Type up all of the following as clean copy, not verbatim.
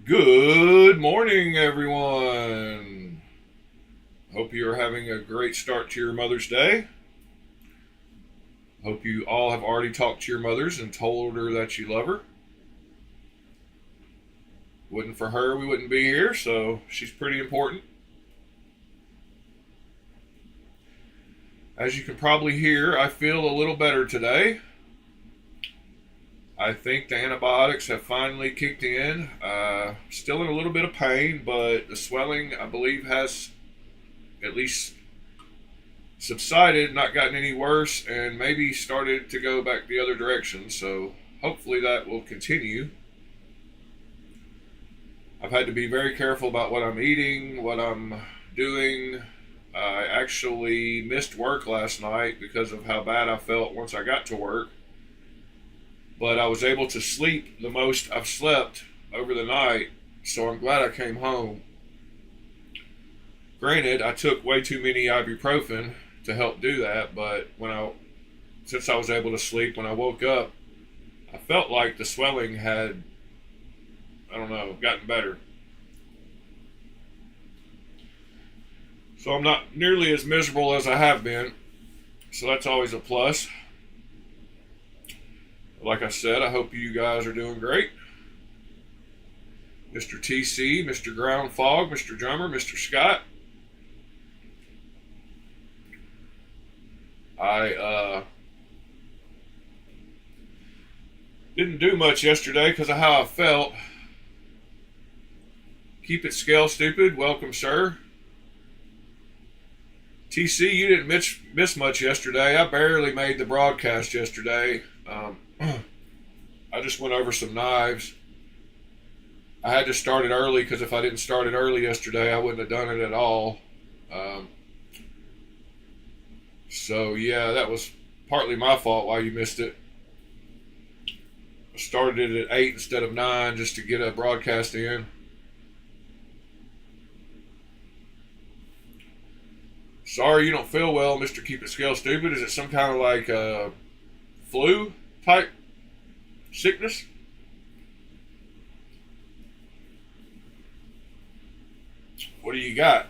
Good morning, everyone. Hope you are having a great start to your Mother's Day. Hope you all have already talked to your mothers and told her that you love her. Wouldn't for her, we wouldn't be here, so she's pretty important. As you can probably hear, I feel a little better today. I think the antibiotics have finally kicked in. Still in a little bit of pain, but the swelling, I believe, has at least subsided, not gotten any worse, and maybe started to go back the other direction. So hopefully that will continue. I've had to be very careful about what I'm eating, what I'm doing. I actually missed work last night because of how bad I felt once I got to work. But I was able to sleep the most I've slept over the night, so I'm glad I came home. Granted, I took way too many ibuprofen to help do that, but since I was able to sleep, when I woke up, I felt like the swelling had, gotten better. So I'm not nearly as miserable as I have been, so that's always a plus. Like I said, I hope you guys are doing great. Mr. TC, Mr. Ground Fog, Mr. Drummer, Mr. Scott. I didn't do much yesterday because of how I felt. Keep it scale stupid. Welcome, sir. TC, you didn't miss much yesterday. I barely made the broadcast yesterday. I just went over some knives. I had to start it early because if I didn't start it early yesterday, I wouldn't have done it at all. So yeah, that was partly my fault why you missed it. I started it at 8 instead of 9 just to get a broadcast in. Sorry you don't feel well, Mr. Keep It Scale Stupid. Is it some kind of like flu type sickness? What do you got?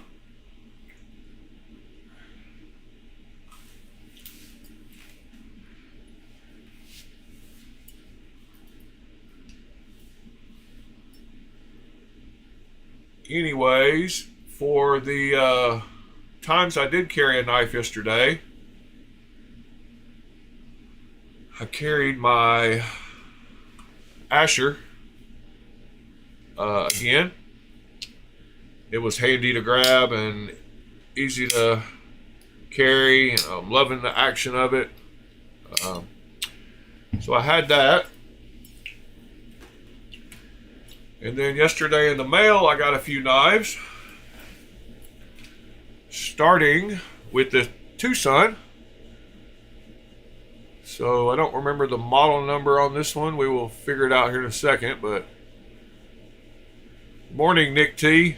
Anyways, for the times I did carry a knife yesterday, I carried my Asher again. It was handy to grab and easy to carry, and I'm loving the action of it. So I had that. And then yesterday in the mail, I got a few knives. Starting with the Tucson. So I don't remember the model number on this one. We will figure it out here in a second. But morning, Nick T.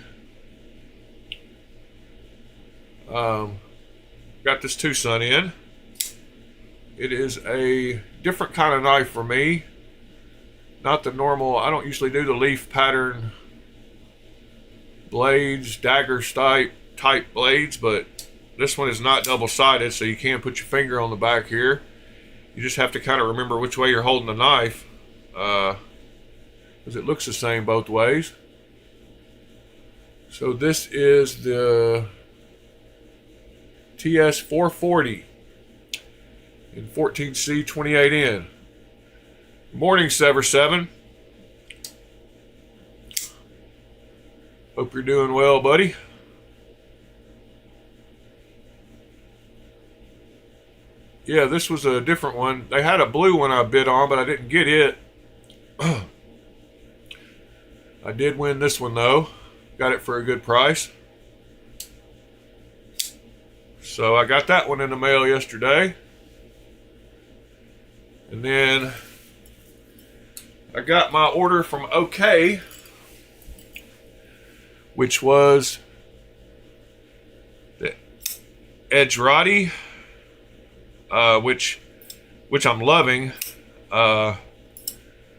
Got this Tucson in. It is a different kind of knife for me. Not the normal. I don't usually do the leaf pattern blades, dagger type blades, but this one is not double-sided, so you can put your finger on the back here. You just have to kind of remember which way you're holding the knife, because it looks the same both ways. So this is the TS 440 in 14C 28N. Good morning, Sever 7. Hope you're doing well, buddy. Yeah, this was a different one. They had a blue one I bid on, but I didn't get it. I did win this one, though. Got it for a good price. So I got that one in the mail yesterday. And then I got my order from OK, which was the Edge Roddy, which I'm loving. I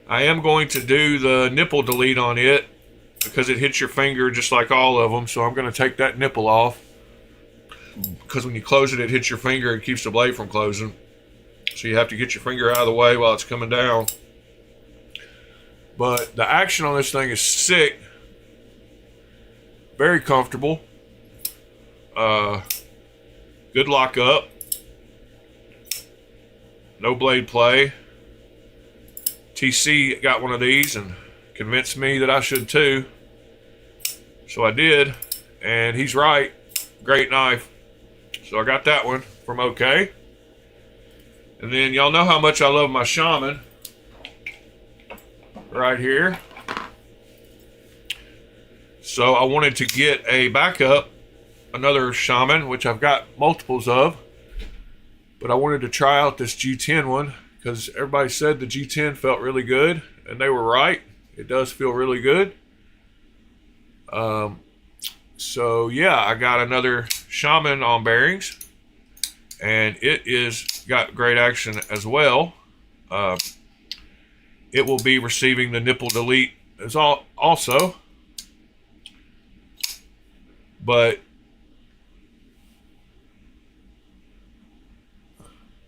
am going to do the nipple delete on it because it hits your finger just like all of them. So I'm going to take that nipple off, because when you close it, it hits your finger and keeps the blade from closing. So you have to get your finger out of the way while it's coming down. But the action on this thing is sick. Very comfortable. Good lockup. No blade play. TC got one of these and convinced me that I should too. So I did. And he's right. Great knife. So I got that one from OK. And then y'all know how much I love my Shaman. Right here. So I wanted to get a backup, another Shaman, which I've got multiples of. But I wanted to try out this G10 one because everybody said the G10 felt really good, and they were right. It does feel really good. So yeah, I got another Shaman on bearings, and it is got great action as well. It will be receiving the nipple delete as also. But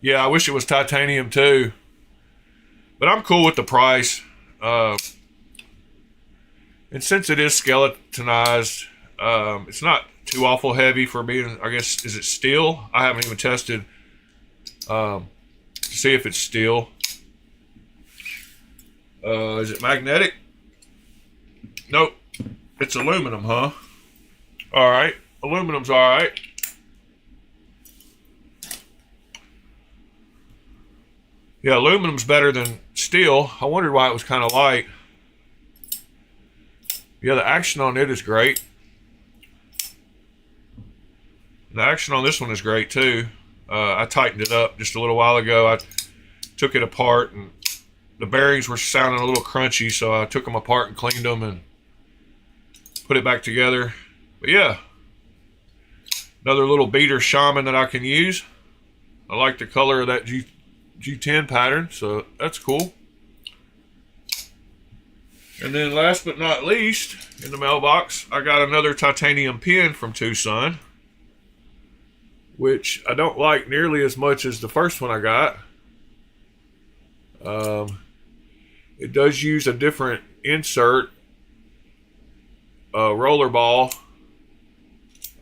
yeah, I wish it was titanium too. But I'm cool with the price. And since it is skeletonized, it's not too awful heavy for being, I guess, is it steel? I haven't even tested to see if it's steel. Is it magnetic? Nope. It's aluminum, huh? Alright. Aluminum's alright. Yeah, aluminum's better than steel. I wondered why it was kind of light. Yeah, the action on it is great. The action on this one is great too. I tightened it up just a little while ago. I took it apart and the bearings were sounding a little crunchy, so I took them apart and cleaned them and put it back together. But yeah, another little beater Shaman that I can use. I like the color of that G10 pattern, so that's cool. And then last but not least, in the mailbox, I got another titanium pin from Tucson, which I don't like nearly as much as the first one I got. It does use a different insert, roller ball,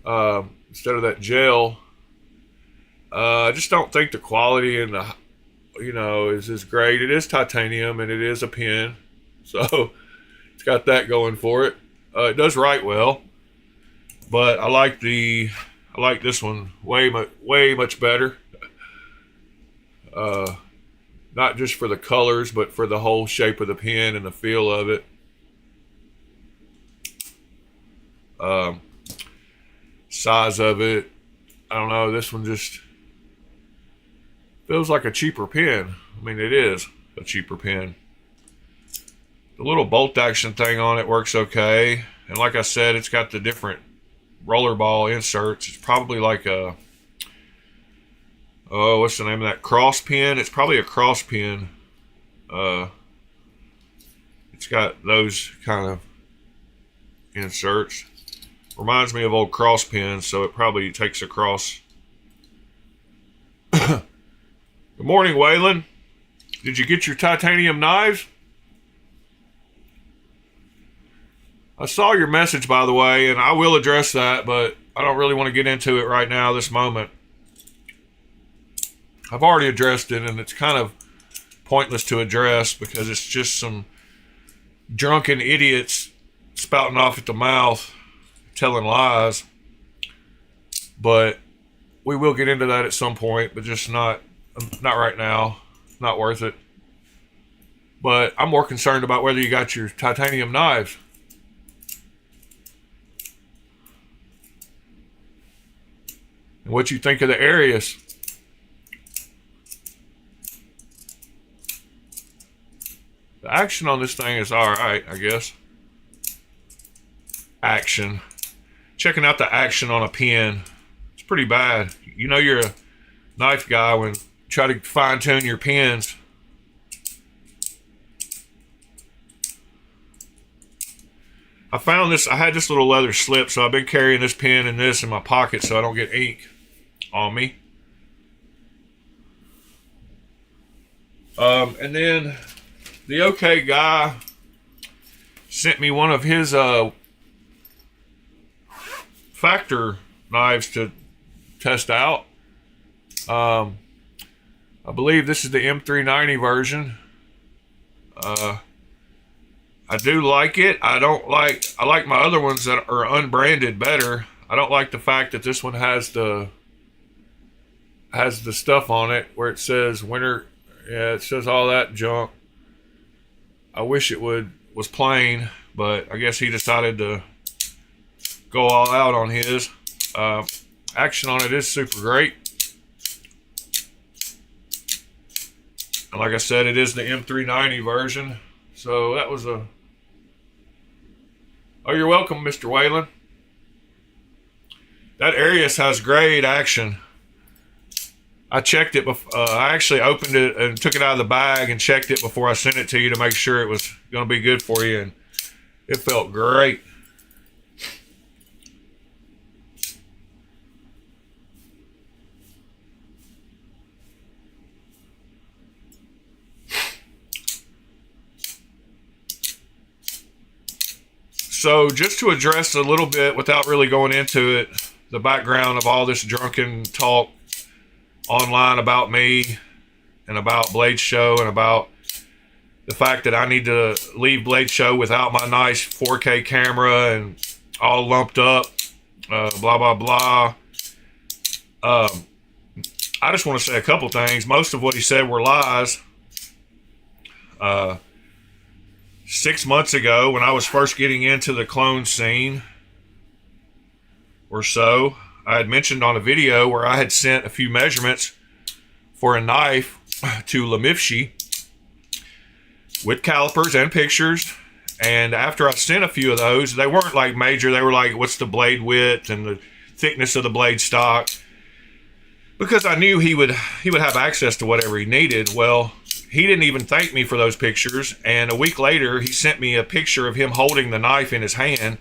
instead of that gel. I just don't think the quality and the, is as great. It is titanium and it is a pin, so it's got that going for it. It does write well, but I like this one way much better. Not just for the colors, but for the whole shape of the pen and the feel of it. Size of it, I don't know. This one just feels like a cheaper pen. I mean, it is a cheaper pen. The little bolt action thing on it works okay. And like I said, it's got the different rollerball inserts. It's probably like a, what's the name of that? Cross pin? It's probably a cross pin. It's got those kind of inserts. Reminds me of old cross pins, so it probably takes across. Good morning, Waylon. Did you get your titanium knives? I saw your message, by the way, and I will address that, but I don't really want to get into it right now, this moment. I've already addressed it, and it's kind of pointless to address because it's just some drunken idiots spouting off at the mouth, telling lies. But we will get into that at some point, but just not right now. Not worth it. But I'm more concerned about whether you got your titanium knives. And what you think of the Arius. The action on this thing is alright, I guess. Action. Checking out the action on a pen. It's pretty bad. You know you're a knife guy when you try to fine tune your pens. I found this. I had this little leather slip, so I've been carrying this pen and this in my pocket so I don't get ink on me. And then the OK guy sent me one of his factor knives to test out. I believe this is the M390 version. I do like it. I like my other ones that are unbranded better. I don't like the fact that this one has the stuff on it where it says winter. Yeah, it says all that junk. I wish it was plain, but I guess he decided to go all out on his. Action on it is super great. And like I said, it is the M390 version. So that was a... Oh, you're welcome, Mr. Whalen. That Arius has great action. I checked it before. I actually opened it and took it out of the bag and checked it before I sent it to you to make sure it was going to be good for you. And it felt great. So just to address a little bit without really going into it, the background of all this drunken talk online about me and about Blade Show and about the fact that I need to leave Blade Show without my nice 4K camera and all lumped up, blah, blah, blah. I just want to say a couple things. Most of what he said were lies. 6 months ago, when I was first getting into the clone scene or so, I had mentioned on a video where I had sent a few measurements for a knife to Lamifshi with calipers and pictures. And after I sent a few of those, they weren't like major. They were like, what's the blade width and the thickness of the blade stock? Because I knew he would have access to whatever he needed. Well, he didn't even thank me for those pictures. And a week later, he sent me a picture of him holding the knife in his hand,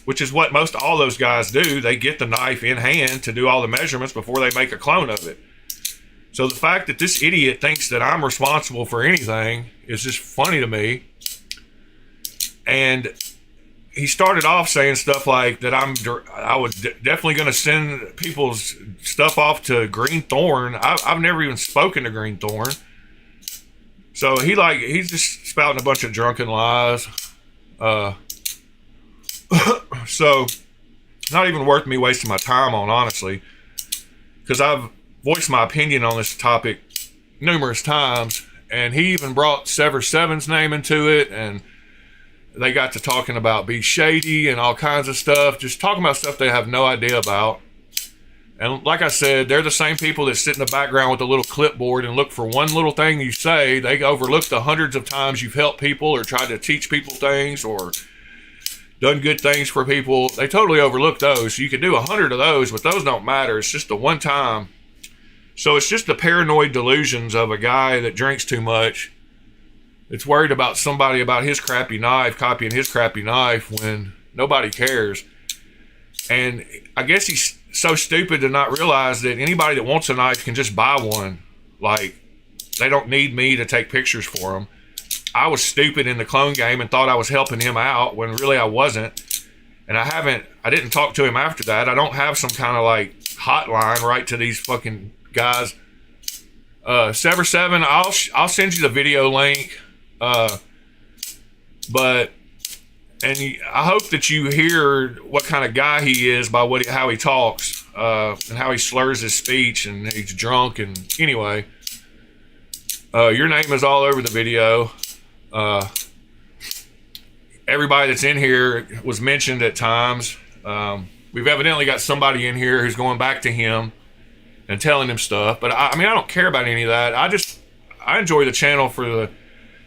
which is what most all those guys do. They get the knife in hand to do all the measurements before they make a clone of it. So the fact that this idiot thinks that I'm responsible for anything is just funny to me. And he started off saying stuff like that I was definitely going to send people's stuff off to Green Thorn. I've never even spoken to Green Thorn. So he's just spouting a bunch of drunken lies. So not even worth me wasting my time on, honestly, because I've voiced my opinion on this topic numerous times, and he even brought Sever Seven's name into it, and they got to talking about Be Shady and all kinds of stuff, just talking about stuff they have no idea about. And like I said, they're the same people that sit in the background with a little clipboard and look for one little thing you say. They overlook the hundreds of times you've helped people or tried to teach people things or done good things for people. They totally overlook those. You can do 100 of those, but those don't matter. It's just the one time. So it's just the paranoid delusions of a guy that drinks too much. It's worried about somebody about his crappy knife, copying his crappy knife when nobody cares. And I guess he's so stupid to not realize that anybody that wants a knife can just buy one. Like, they don't need me to take pictures for them. I was stupid in the clone game and thought I was helping him out when really I wasn't. And I didn't talk to him after that. I don't have some kind of like hotline right to these fucking guys. Sever 7, I'll send you the video link. I hope that you hear what kind of guy he is by how he talks, and how he slurs his speech, and he's drunk. And anyway, your name is all over the video. Everybody that's in here was mentioned at times. We've evidently got somebody in here who's going back to him and telling him stuff. But I mean, I don't care about any of that. I enjoy the channel for the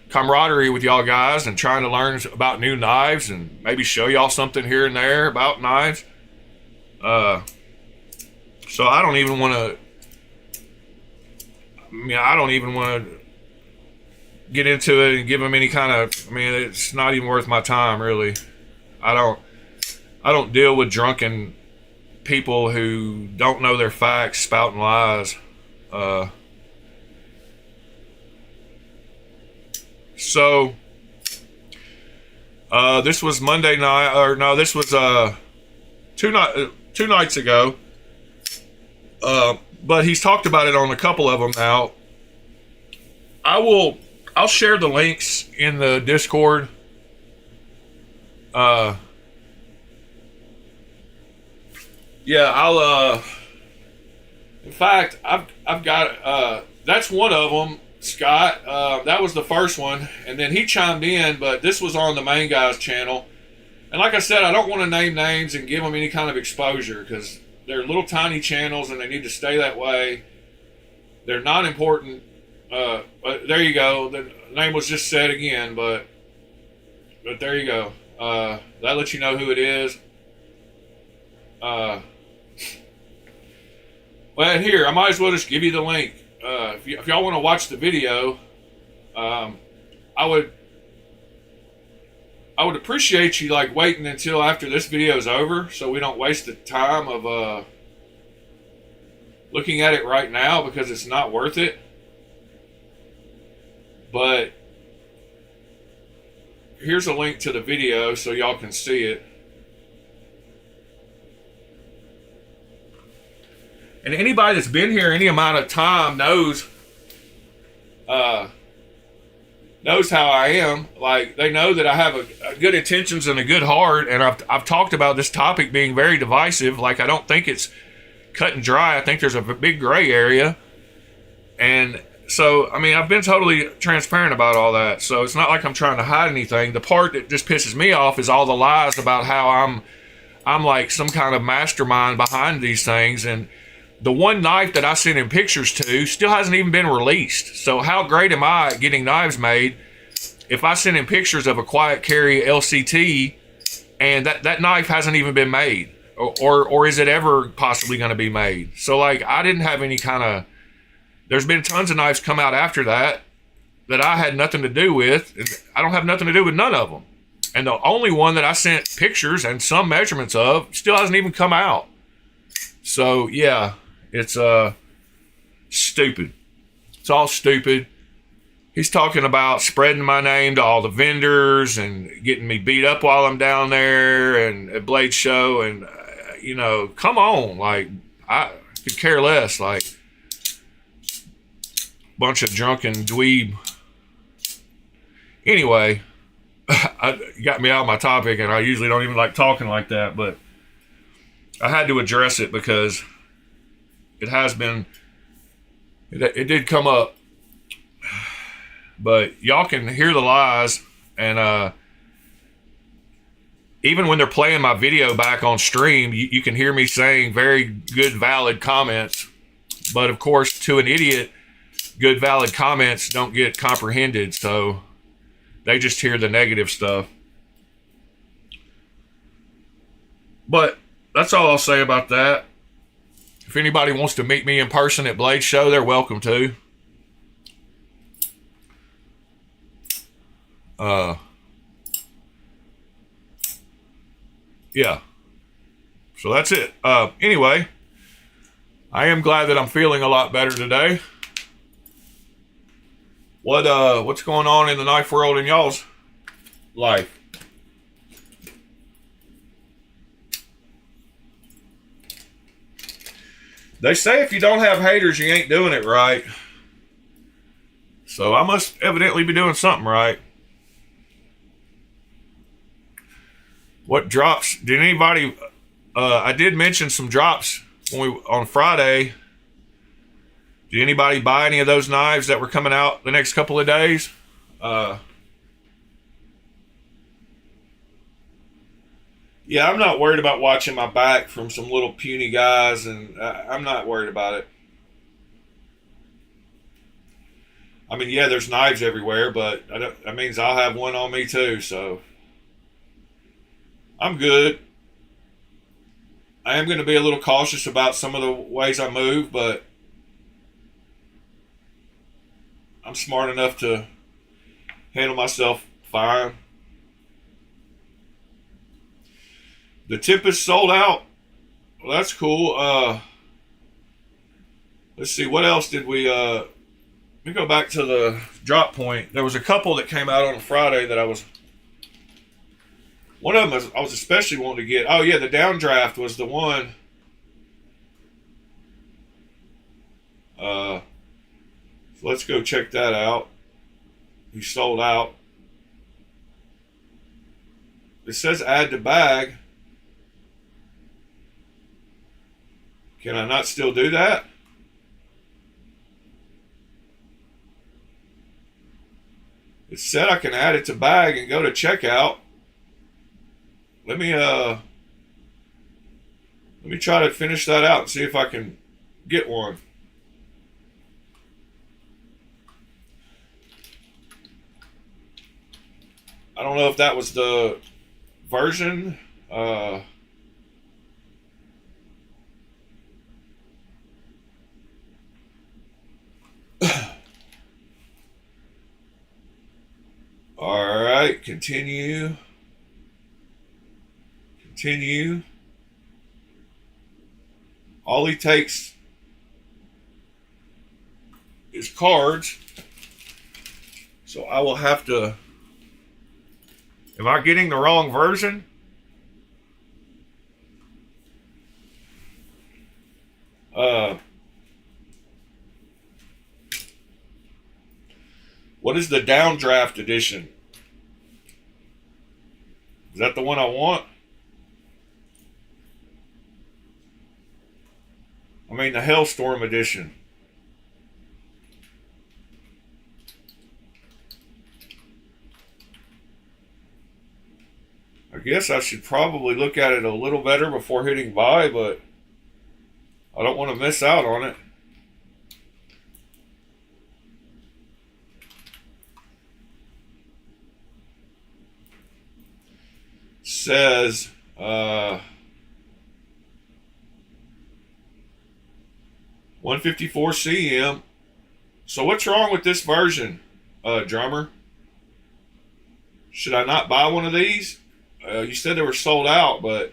camaraderie with y'all guys and trying to learn about new knives and maybe show y'all something here and there about knives. So I don't even want to get into it and give them any kind of, it's not even worth my time, really. I don't deal with drunken people who don't know their facts, spouting lies. So this was Monday night, or no, this was two nights ago. But he's talked about it on a couple of them now. I'll share the links in the Discord. Yeah, I'll in fact, I've got that's one of them, Scott. That was the first one, and then he chimed in, but this was on the main guy's channel. And like I said, I don't want to name names and give them any kind of exposure because they're little tiny channels and they need to stay that way. They're not important. But there you go. The name was just said again, but there you go. That lets you know who it is. Well, here, I might as well just give you the link. If y'all want to watch the video, I would appreciate you like waiting until after this video is over, so we don't waste the time of looking at it right now because it's not worth it. But here's a link to the video so y'all can see it. And anybody that's been here any amount of time knows how I am. Like, they know that I have a good intentions and a good heart, and I've talked about this topic being very divisive. Like, I don't think it's cut and dry. I think there's a big gray area. And so, I mean, I've been totally transparent about all that. So it's not like I'm trying to hide anything. The part that just pisses me off is all the lies about how I'm like some kind of mastermind behind these things. And the one knife that I sent in pictures to still hasn't even been released. So how great am I at getting knives made if I send in pictures of a quiet carry LCT and that knife hasn't even been made? Or is it ever possibly going to be made? So like, I didn't have any kind of, there's been tons of knives come out after that I had nothing to do with, and I don't have nothing to do with none of them. And the only one that I sent pictures and some measurements of still hasn't even come out. So yeah, it's stupid. It's all stupid. He's talking about spreading my name to all the vendors and getting me beat up while I'm down there and at Blade Show. And, you know, come on. Like, I could care less. Like, bunch of drunken dweeb. Anyway, you got me out of my topic, and I usually don't even like talking like that, but I had to address it because it has been, it did come up. But y'all can hear the lies, and even when they're playing my video back on stream, you can hear me saying very good, valid comments. But of course, to an idiot, good, valid comments don't get comprehended, so they just hear the negative stuff. But that's all I'll say about that. If anybody wants to meet me in person at Blade Show, they're welcome to. Yeah. So that's it. Anyway, I am glad that I'm feeling a lot better today. What's going on in the knife world in y'all's life? They say if you don't have haters, you ain't doing it right. So I must evidently be doing something right. What drops? Did anybody? I did mention some drops on Friday. Did anybody buy any of those knives that were coming out the next couple of days? Yeah, I'm not worried about watching my back from some little puny guys, and I'm not worried about it. I mean, yeah, there's knives everywhere, but that means I'll have one on me too, so I'm good. I am going to be a little cautious about some of the ways I move, but I'm smart enough to handle myself fine. The Tempest sold out. Well, that's cool. Let's see, what else did we let me go back to the drop point. There was a couple that came out on Friday that one of them I was especially wanting to get. Oh yeah, the downdraft was the one. So let's go check that out. He sold out. It says add to bag. Can I not still do that? It said I can add it to bag and go to checkout. Let me try to finish that out and see if I can get one. I don't know if that was the version. All right, continue. Continue. All he takes is cards. So I will have to. Am I getting the wrong version? What is the downdraft edition? Is that the one I want? I mean the Hailstorm edition. I guess I should probably look at it a little better before hitting buy, but I don't want to miss out on it. Says 154 cm. So what's wrong with this version, drummer? Should I not buy one of these? You said they were sold out, but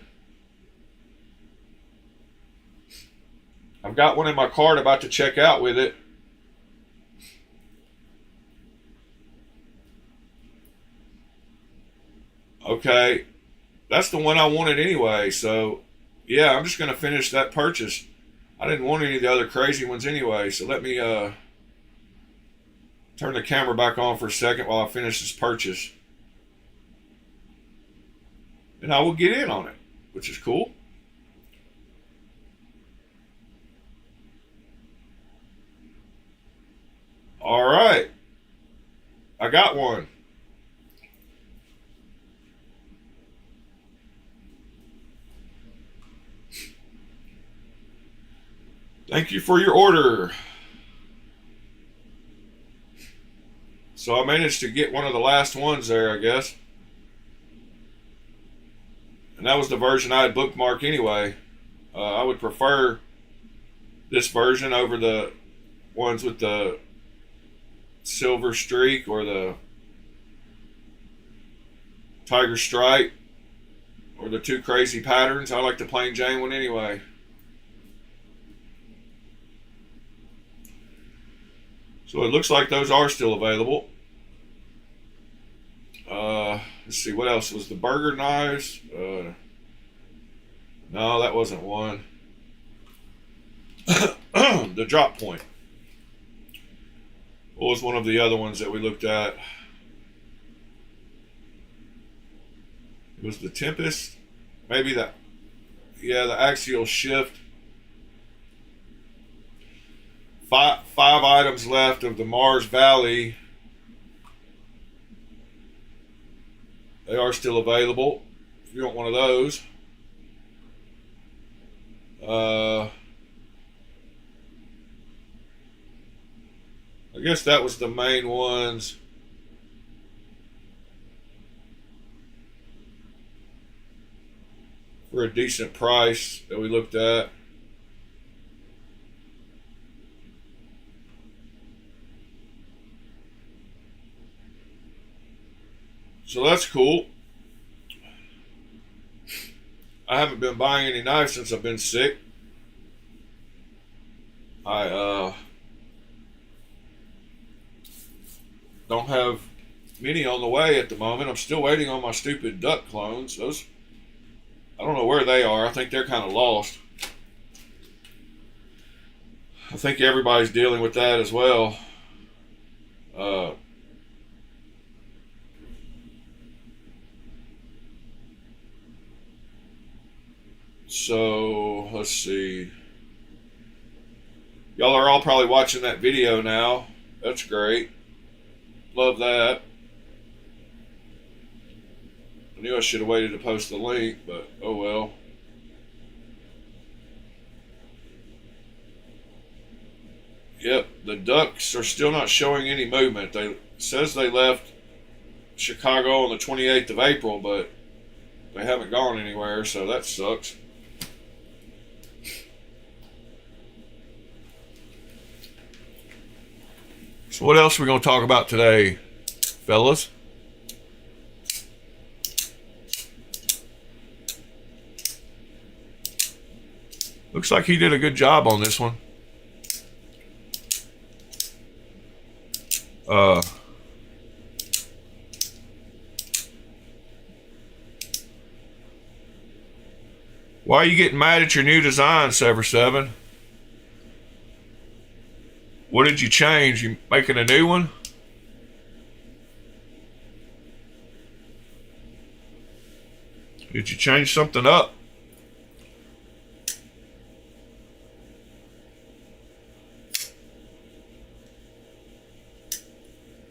I've got one in my cart about to check out with it. Okay, that's the one I wanted anyway, so yeah, I'm just going to finish that purchase. I didn't want any of the other crazy ones anyway, so let me turn the camera back on for a second while I finish this purchase. And I will get in on it, which is cool. All right. I got one. Thank you for your order. So I managed to get one of the last ones there, I guess. And that was the version I had bookmarked anyway. I would prefer this version over the ones with the silver streak or the tiger stripe or the two crazy patterns. I like the plain Jane one anyway. So it looks like those are still available. Let's see, what else was the burger knives? No, that wasn't one. The drop point. What was one of the other ones that we looked at? It was the Tempest. Maybe that. Yeah, the axial shift. Five items left of the Mars Valley. They are still available if you want one of those. I guess that was the main ones. For a decent price that we looked at. So that's cool. I haven't been buying any knives since I've been sick. I don't have many on the way at the moment. I'm still waiting on my stupid duck clones. Those, I don't know where they are. I think they're kind of lost. I think everybody's dealing with that as well. So let's see. Y'all are all probably watching that video now. That's great. Love that. I knew I should have waited to post the link, but oh well. Yep, the ducks are still not showing any movement. They says they left Chicago on the 28th of April, but they haven't gone anywhere, so that sucks. So what else are we going to talk about today, fellas? Looks like he did a good job on this one. Why are you getting mad at your new design, Sever 7? What did you change? You making a new one? Did you change something up?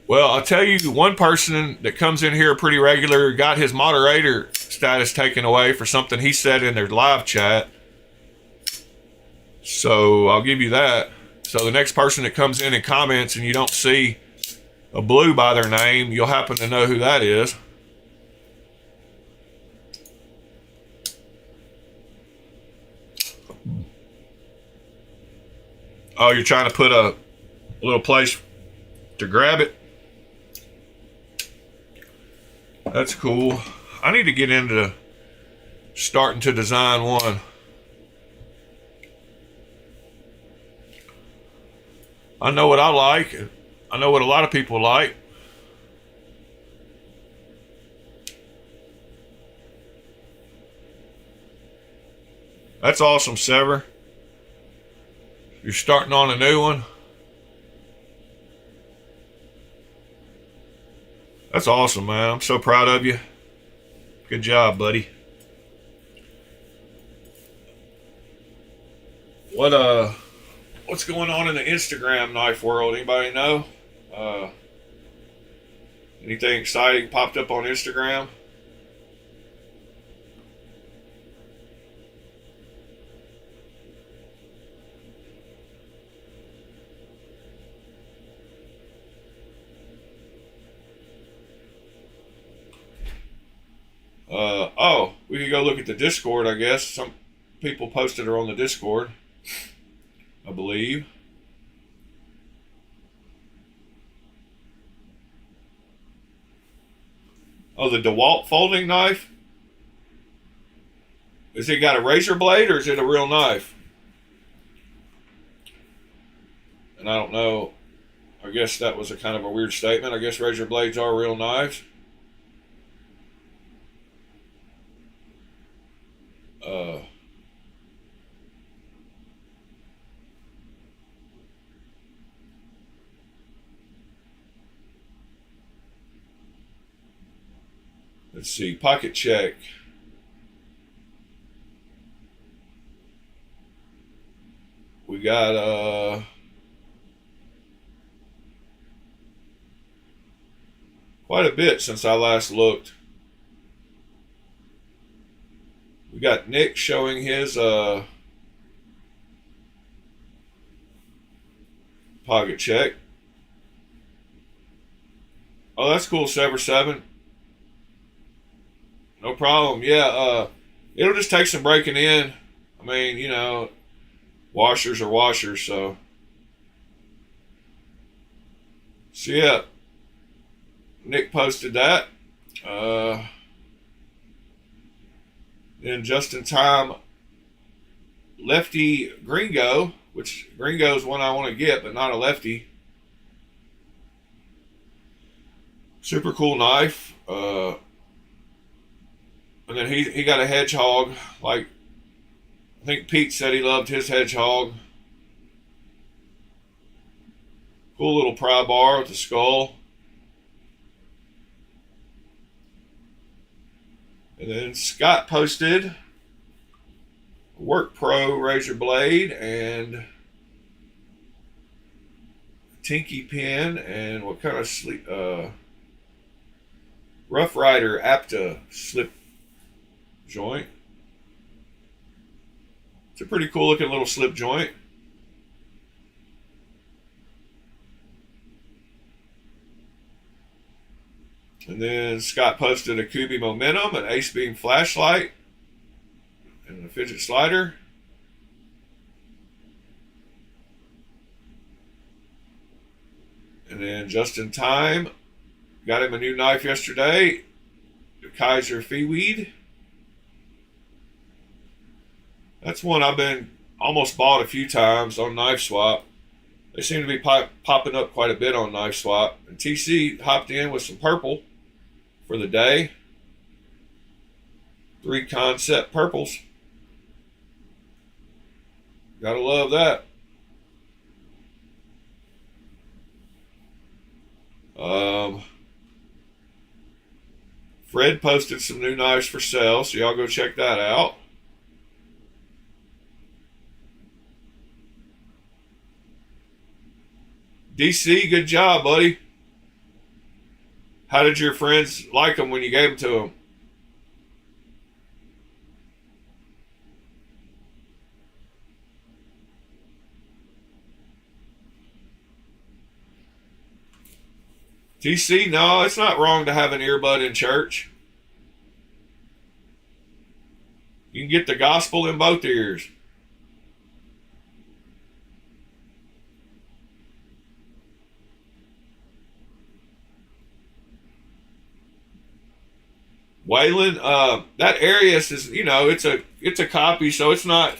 Well, I'll tell you, one person that comes in here pretty regular got his moderator status taken away for something he said in their live chat. So I'll give you that. So the next person that comes in and comments and you don't see a blue by their name, you'll happen to know who that is. Oh, you're trying to put a little place to grab it? That's cool. I need to get into starting to design one. I know what I like. I know what a lot of people like. That's awesome, Sever. You're starting on a new one. That's awesome, man. I'm so proud of you. Good job, buddy. What's going on in the Instagram knife world? Anybody know? Anything exciting popped up on Instagram? Oh, we could go look at the Discord, I guess. Some people posted her on the Discord, I believe. Oh, the DeWalt folding knife? Is it got a razor blade or is it a real knife? And I don't know. I guess that was a kind of a weird statement. I guess razor blades are real knives. Let's see, pocket check. We got quite a bit since I last looked. We got Nick showing his pocket check. Oh, that's cool, Sever 7. No problem. Yeah, it'll just take some breaking in. I mean, you know, washers are washers, so. So yeah, Nick posted that. And just in time, lefty Gringo, which Gringo is one I want to get, but not a lefty. Super cool knife. And then he got a hedgehog. Like, I think Pete said he loved his hedgehog. Cool little pry bar with the skull. And then Scott posted Work Pro razor blade and Tinky pin and what kind of Rough Rider Apta slip joint. It's a pretty cool looking little slip joint. And then Scott posted a Kubi Momentum, an Ace Beam flashlight, and a fidget slider. And then just in time, got him a new knife yesterday, the Kaiser Feeweed. That's one I've been almost bought a few times on Knife Swap. They seem to be popping up quite a bit on Knife Swap. And TC hopped in with some purple for the day. 3 concept purples. Gotta love that. Fred posted some new knives for sale, so y'all go check that out. DC, good job, buddy. How did your friends like them when you gave them to them? TC, no, it's not wrong to have an earbud in church. You can get the gospel in both ears. Waylon, that Arius is, it's a copy, so it's not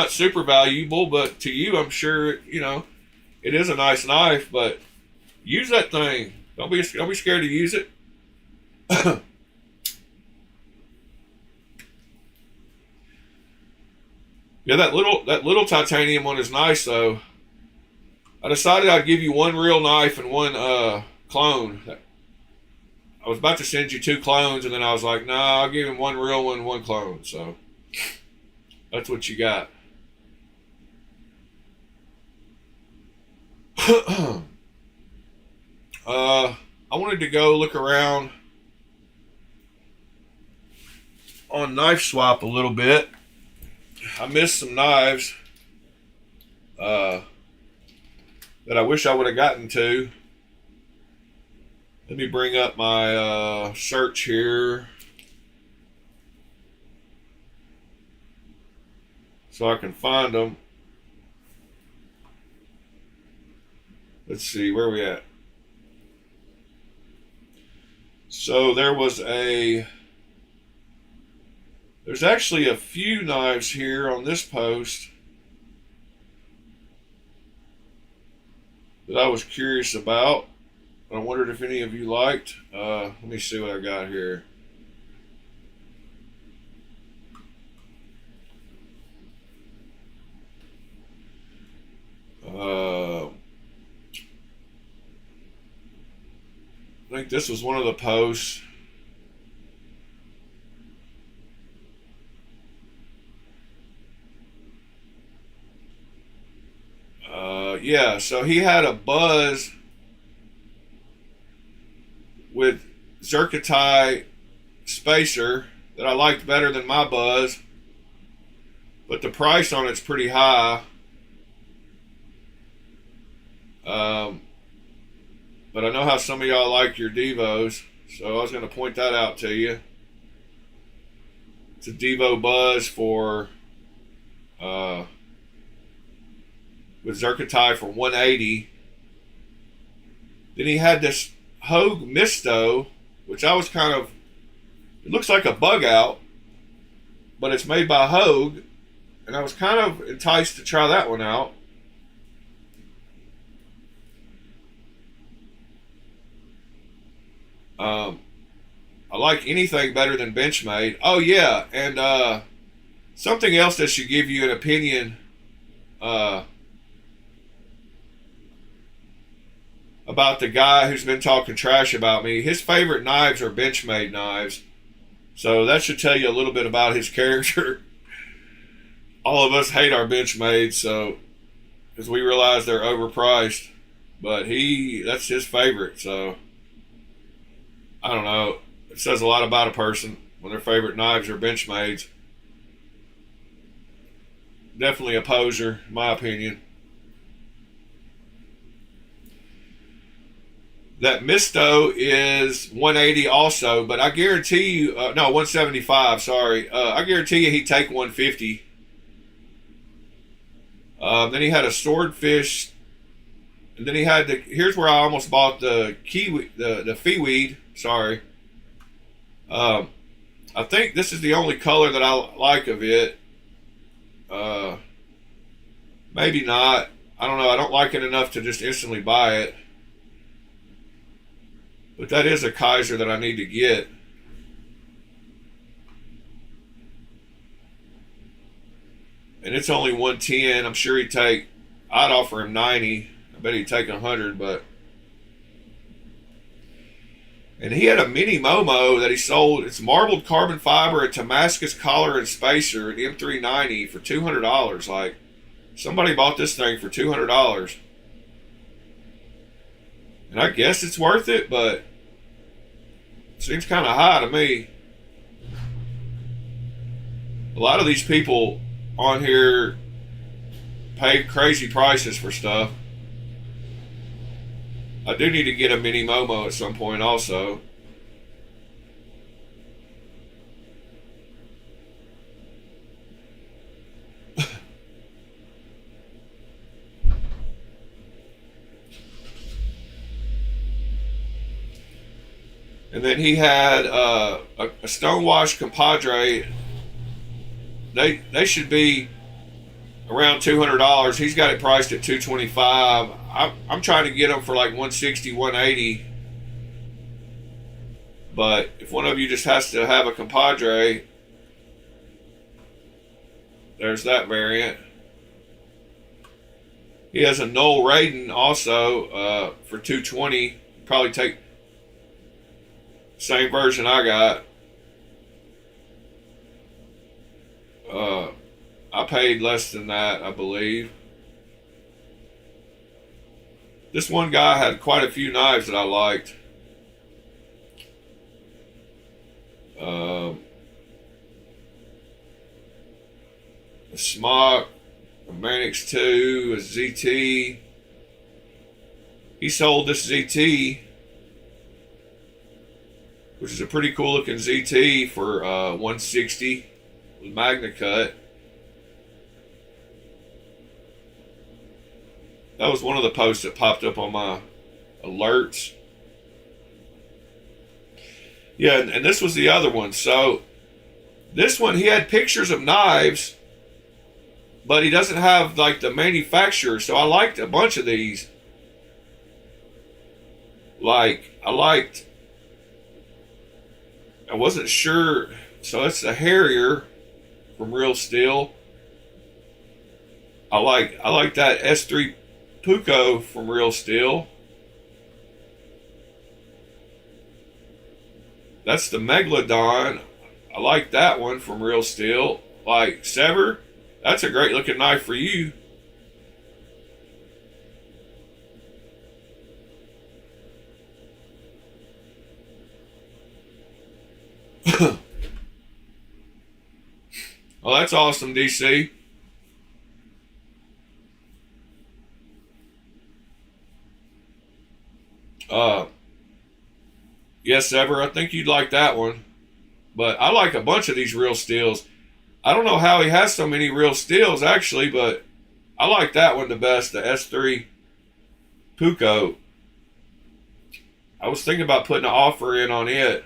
super valuable, but to you, I'm sure, it is a nice knife, but use that thing. Don't be scared to use it. Yeah, that little titanium one is nice though. I decided I'd give you one real knife and one clone. I was about to send you 2 clones, and then I was like, nah, I'll give him one real one, one clone. So that's what you got. I wanted to go look around on Knife Swap a little bit. I missed some knives that I wish I would have gotten to. Let me bring up my search here so I can find them. Let's see, where are we at? So there's actually a few knives here on this post that I was curious about. I wondered if any of you liked. Let me see what I got here. I think this was one of the posts. Yeah, so he had a buzz with Zerkatai spacer that I liked better than my buzz, but the price on it's pretty high. But I know how some of y'all like your Devos, so I was going to point that out to you. It's a Devo buzz for with Zerkatai for 180. Then he had this Hogue Misto, which I was it looks like a bug out, but it's made by Hogue, and I was kind of enticed to try that one out. I like anything better than Benchmade. Oh yeah, and something else that should give you an opinion about the guy who's been talking trash about me. His favorite knives are Benchmade knives, so that should tell you a little bit about his character. All of us hate our Benchmade, so because we realize they're overpriced, but that's his favorite. So I don't know. It says a lot about a person when their favorite knives are Benchmades. Definitely a poser, in my opinion. That Misto is 180 also, but I guarantee you, no, 175, sorry. I guarantee you he'd take 150. Then he had a swordfish, and then he had here's where I almost bought the kiwi, the feeweed, sorry. I think this is the only color that I like of it. Maybe not. I don't know. I don't like it enough to just instantly buy it. But that is a Kaiser that I need to get. And it's only 110. I'm sure I'd offer him 90. I bet he'd take 100, but. And he had a mini Momo that he sold. It's marbled carbon fiber, a Damascus collar and spacer, an M390 for $200. Like, somebody bought this thing for $200. And I guess it's worth it, but it seems kind of high to me. A lot of these people on here pay crazy prices for stuff. I do need to get a mini Momo at some point also. And then he had a Stonewash compadre. They should be around $200. He's got it priced at $225. I'm trying to get them for like $160, $180. But if one of you just has to have a compadre, there's that variant. He has a Noel Raiden also for $220. Probably take the same version I got. I paid less than that, I believe. This one guy had quite a few knives that I liked. A Smock, a Manix 2, a ZT. He sold this ZT, which is a pretty cool looking ZT, for $160 with Magna Cut. That was one of the posts that popped up on my alerts. Yeah, and this was the other one. So this one, he had pictures of knives, but he doesn't have like the manufacturer. So I liked a bunch of these. I wasn't sure. So it's a Harrier from Real Steel. I like that S3 Puko from Real Steel. That's the Megalodon. I like that one from Real Steel. Like Sever, that's a great looking knife for you. Oh, that's awesome, DC. Yes, Ever, I think you'd like that one. But I like a bunch of these Real Steels. I don't know how he has so many Real Steels, actually, but I like that one the best, the S3 Puko. I was thinking about putting an offer in on it.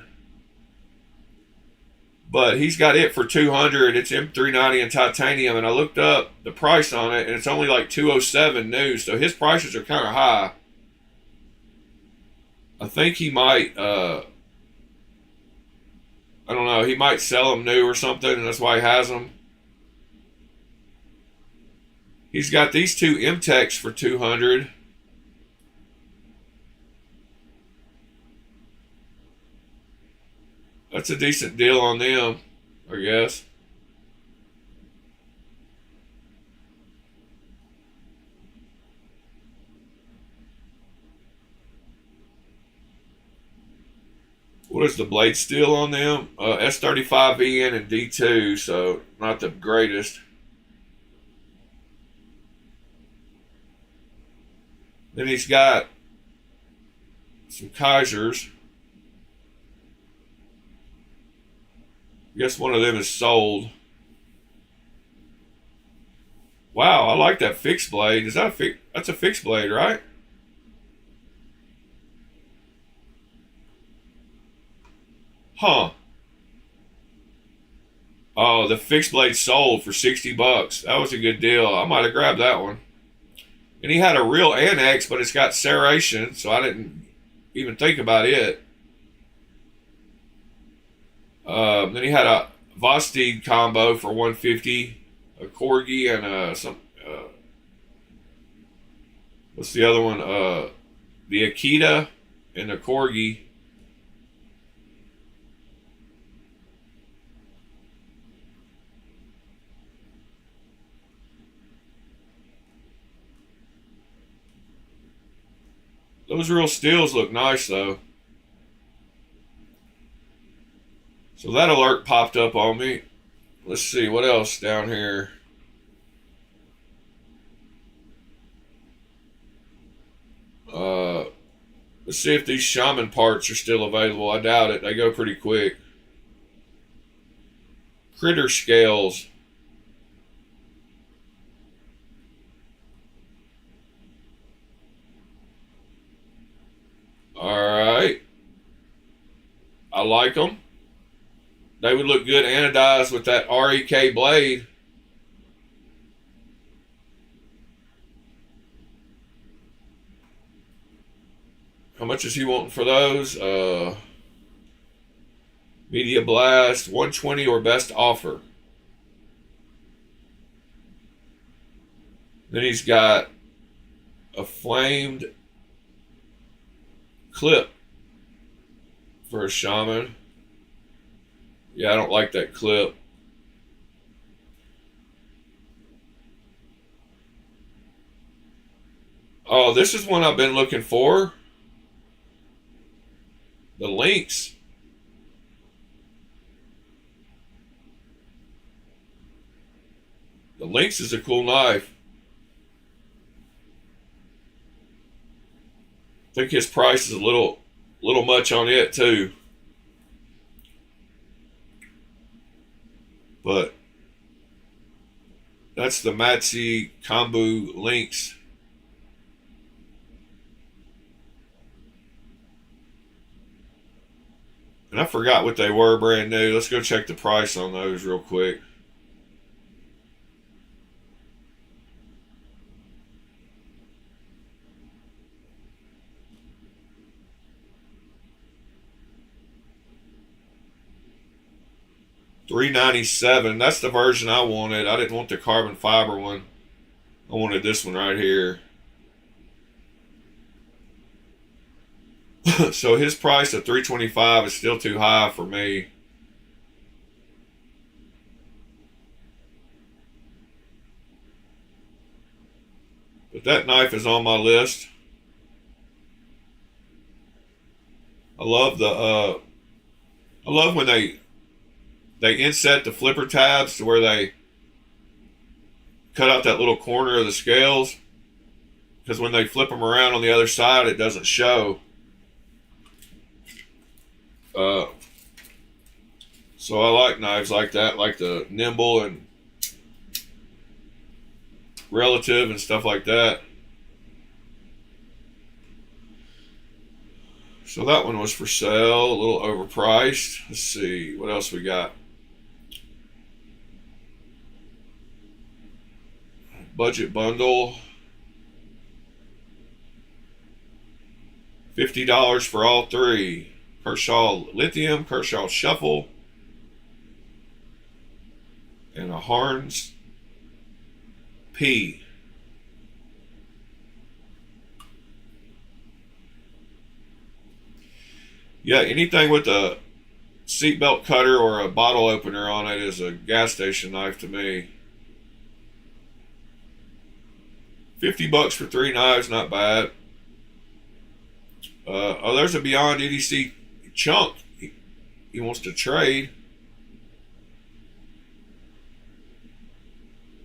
But he's got it for 200. It's M390 in titanium, and I looked up the price on it, and it's only like 207 new. So his prices are kind of high. I think he might. I don't know. He might sell them new or something, and that's why he has them. He's got these two M-Techs for 200. That's a decent deal on them, I guess. What is the blade steel on them? S35VN and D2, so not the greatest. Then he's got some Kaisers. I guess one of them is sold. Wow, I like that fixed blade. Is that that's a fixed blade, right? Huh. Oh, the fixed blade sold for 60 bucks. That was a good deal. I might have grabbed that one. And he had a real annex, but it's got serration, so I didn't even think about it. Then he had a Vosteed combo for 150, a Corgi, and some. What's the other one? The Akita and the Corgi. Those real steels look nice though. So that alert popped up on me. Let's see what else down here. Let's see if these shaman parts are still available. I doubt it. They go pretty quick. Critter scales. Alright. I like them. They would look good anodized with that REK blade. How much is he wanting for those? Media Blast, 120 or best offer. Then he's got a flamed clip for a shaman. Yeah, I don't like that clip. Oh, this is one I've been looking for. The Lynx. The Lynx is a cool knife. I think his price is a little much on it too. But that's the Matsi Kambu Lynx. And I forgot what they were brand new. Let's go check the price on those real quick. $397. That's the version I wanted. I didn't want the carbon fiber one. I wanted this one right here. So his price of $325 is still too high for me. But that knife is on my list. I love when they inset the flipper tabs to where they cut out that little corner of the scales, because when they flip them around on the other side, it doesn't show. So I like knives like that, like the Nimble and Relative and stuff like that. So that one was for sale, a little overpriced. Let's see what else we got. budget bundle. $50 for all three. Kershaw Lithium, Kershaw Shuffle, and a Harns P. Yeah, anything with a seatbelt cutter or a bottle opener on it is a gas station knife to me. $50 for 3 knives, not bad. Oh, there's a Beyond EDC chunk. He wants to trade.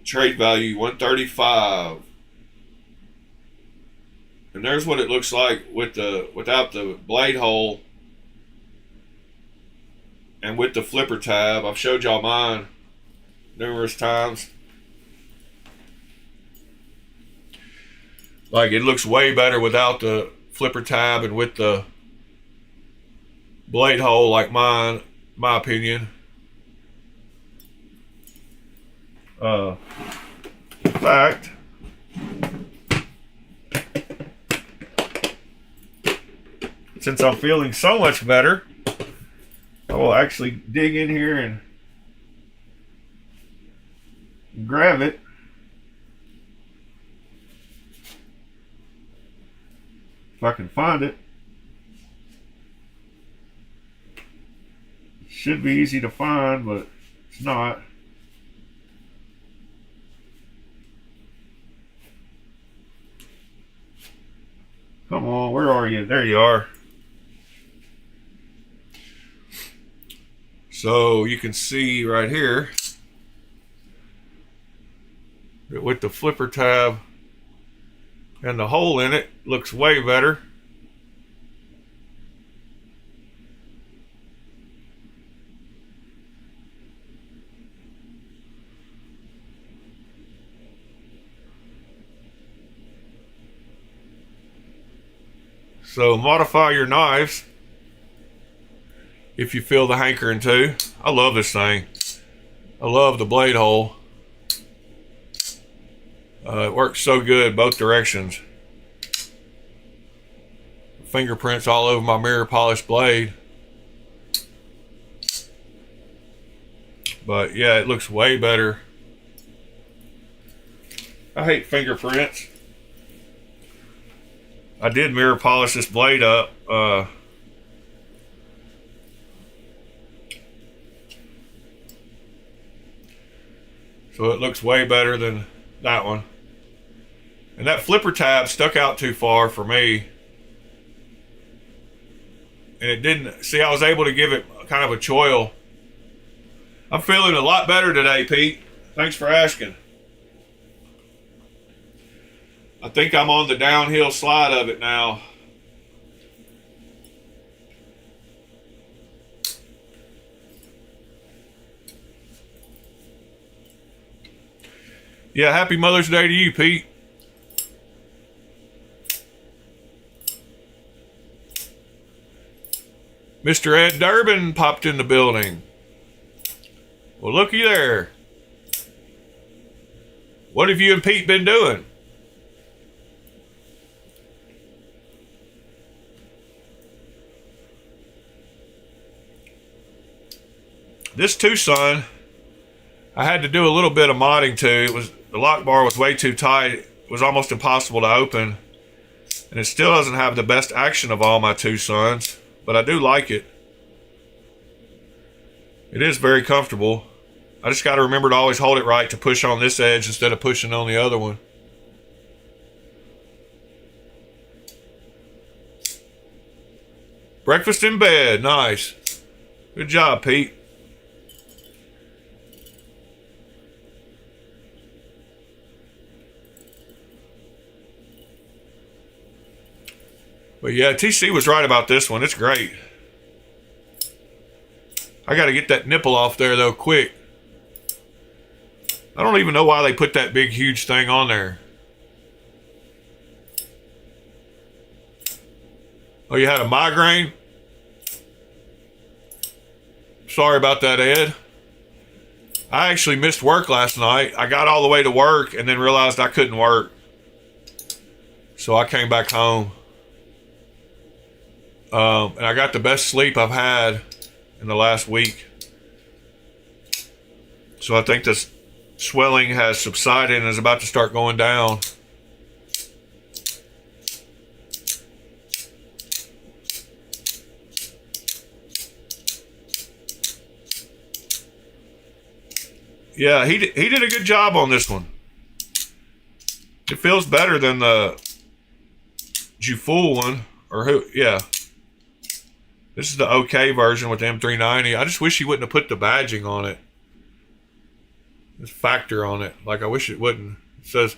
Trade value $135. And there's what it looks like without the blade hole and with the flipper tab. I've showed y'all mine numerous times. Like, it looks way better without the flipper tab and with the blade hole, like mine, my opinion. In fact, since I'm feeling so much better, I will actually dig in here and grab it. If I can find it. Should be easy to find, but it's not. Come on, where are you? There you are. So you can see right here that with the flipper tab and the hole in it, looks way better. So modify your knives if you feel the hankering to. I love this thing. I love the blade hole. It works so good both directions. Fingerprints all over my mirror polished blade. But yeah, it looks way better. I hate fingerprints. I did mirror polish this blade up. So it looks way better than that one. And that flipper tab stuck out too far for me. And it didn't, see, I was able to give it kind of a choil. I'm feeling a lot better today, Pete. Thanks for asking. I think I'm on the downhill slide of it now. Yeah, happy Mother's Day to you, Pete. Mr. Ed Durbin popped in the building. Well, looky there. What have you and Pete been doing? This Tucson, I had to do a little bit of modding to. The lock bar was way too tight. It was almost impossible to open. And it still doesn't have the best action of all my Tucsons, but I do like it. It is very comfortable. I just got to remember to always hold it right to push on this edge instead of pushing on the other one. Breakfast in bed. Nice. Good job, Pete. But yeah, TC was right about this one. It's great. I got to get that nipple off there, though, quick. I don't even know why they put that big, huge thing on there. Oh, you had a migraine? Sorry about that, Ed. I actually missed work last night. I got all the way to work and then realized I couldn't work. So I came back home. And I got the best sleep I've had in the last week. So I think this swelling has subsided and is about to start going down. Yeah, he did a good job on this one. It feels better than the Jufool one. Or who? Yeah. This is the OK version with the M390. I just wish he wouldn't have put the badging on it. This factor on it. Like, I wish it wouldn't. It says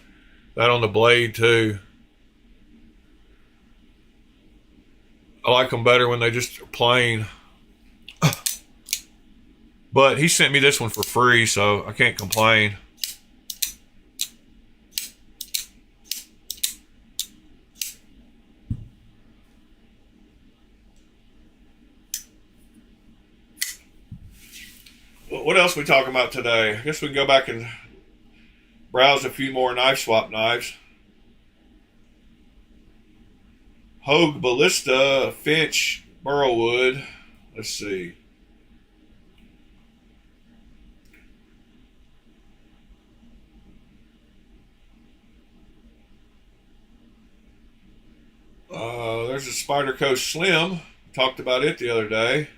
that on the blade, too. I like them better when they just are plain. But he sent me this one for free, so I can't complain. What else are we talking about today? I guess we can go back and browse a few more knife swap knives. Hogue Ballista, Finch, Burlwood. Let's see. There's a Spider Coast Slim. Talked about it the other day.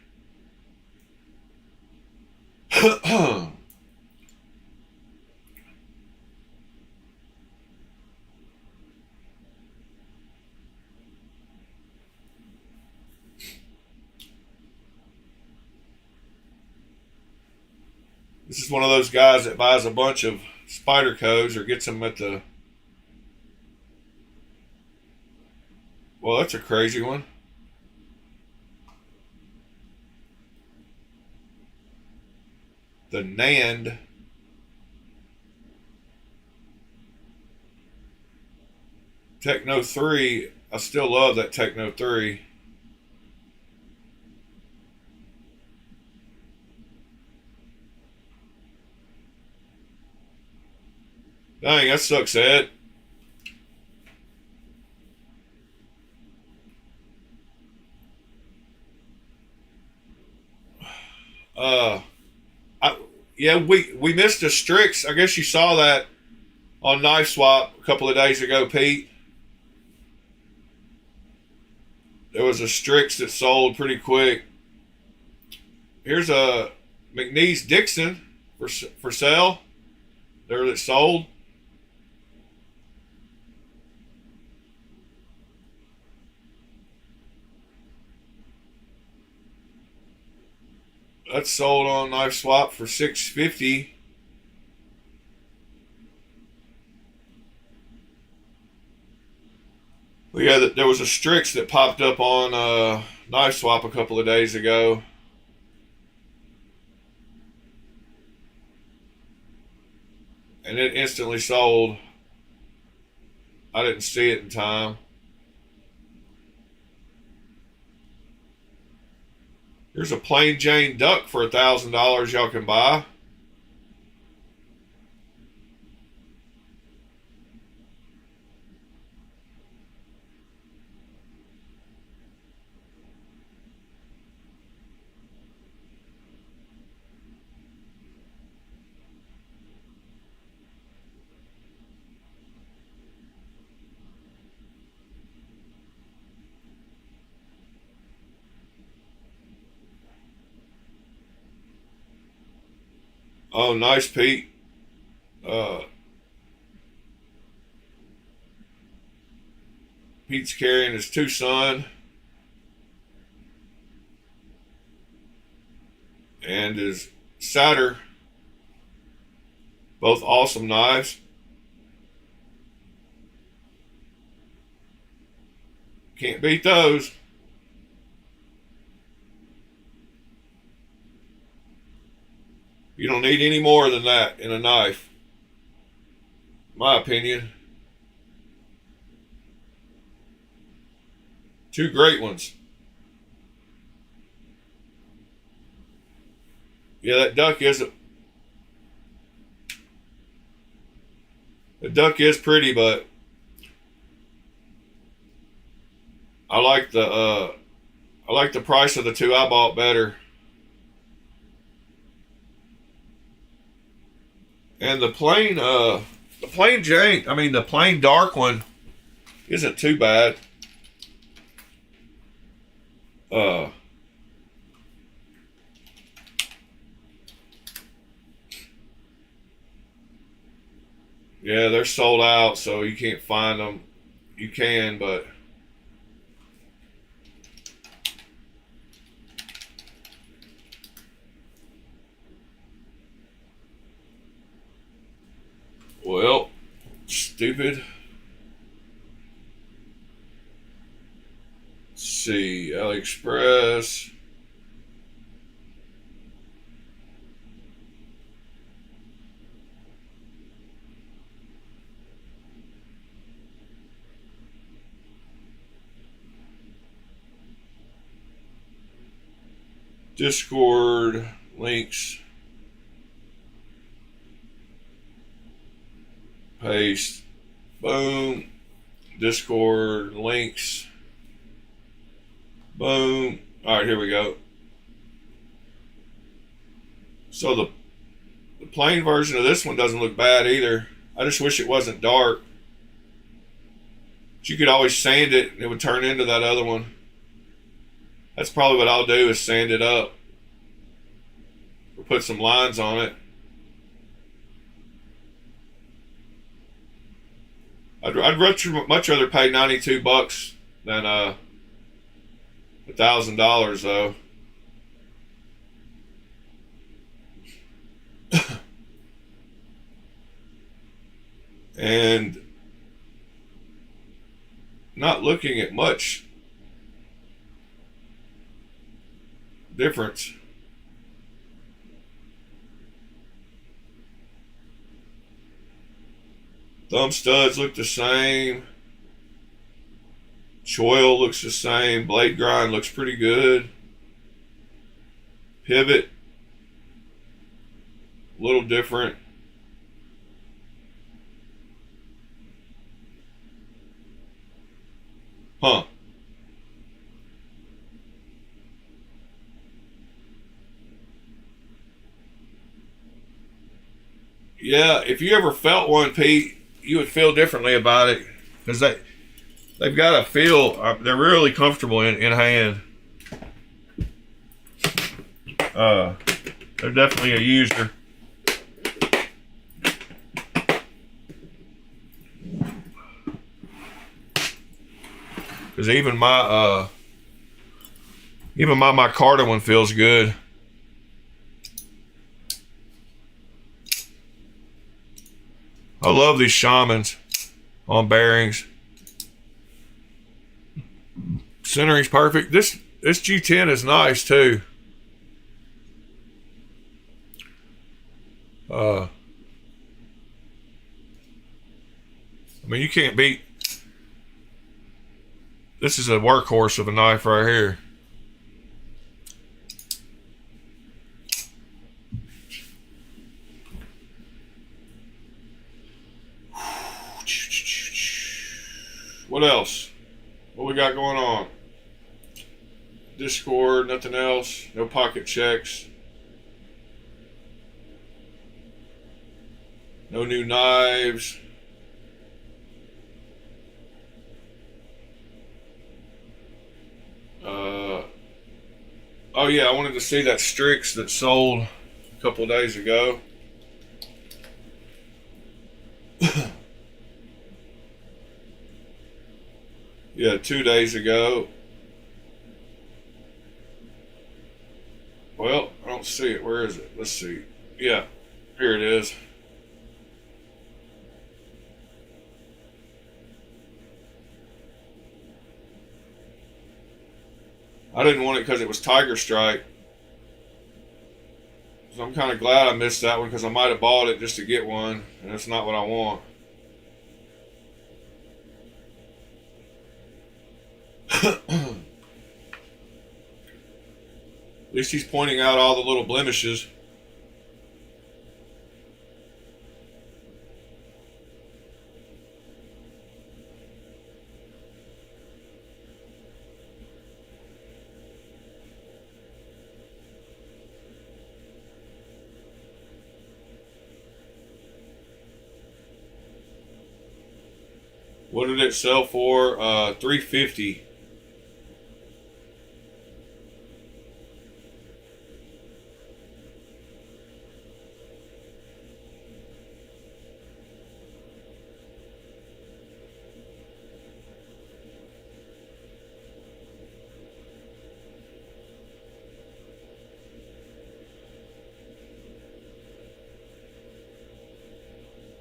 This is one of those guys that buys a bunch of Spider Codes or gets them at the... Well, that's a crazy one. The NAND. Techno 3. I still love that Techno 3. Dang, that sucks, Ed. Yeah, we missed a Strix. I guess you saw that on Knife Swap a couple of days ago, Pete. There was a Strix that sold pretty quick. Here's a McNeese Dixon for sale. There that sold. That's sold on Knife Swap for $650. Well, yeah, there was a Strix that popped up on Knife Swap a couple of days ago. And it instantly sold. I didn't see it in time. Here's a plain Jane duck for $1,000 y'all can buy. Oh, nice, Pete. Pete's carrying his two son and his Satyr. Both awesome knives. Can't beat those. You don't need any more than that in a knife, my opinion. Two great ones. Yeah, that duck is The duck is pretty, but I like the price of the two I bought better. And the plain jank, I mean the plain dark one isn't too bad. Yeah, they're sold out, so you can't find them. You can, but well, stupid. Let's see, AliExpress. Discord links. Paste. Boom. Discord links. Boom. All right, here we go. So the plain version of this one doesn't look bad either. I just wish it wasn't dark. But you could always sand it and it would turn into that other one. That's probably what I'll do, is sand it up or put some lines on it. I'd much rather pay $92 than $1,000 though. And not looking at much difference. Thumb studs look the same. Choil looks the same. Blade grind looks pretty good. Pivot, a little different. Huh. Yeah, if you ever felt one, Pete, you would feel differently about it, because they've got a feel. They're really comfortable in hand. They're definitely a user. Because even my Carter one feels good. I love these Shamans on bearings. Centering's perfect. This G10 is nice too. I mean, you can't beat. This is a workhorse of a knife right here. What else? What we got going on? Discord, nothing else. No pocket checks. No new knives. Oh yeah, I wanted to see that Strix that sold a couple of days ago. Yeah, 2 days ago. Well, I don't see it. Where is it? Let's see. Yeah, here it is. I didn't want it because it was Tiger Strike. So I'm kind of glad I missed that one, because I might have bought it just to get one, and that's not what I want. At least he's pointing out all the little blemishes. What did it sell for? $350.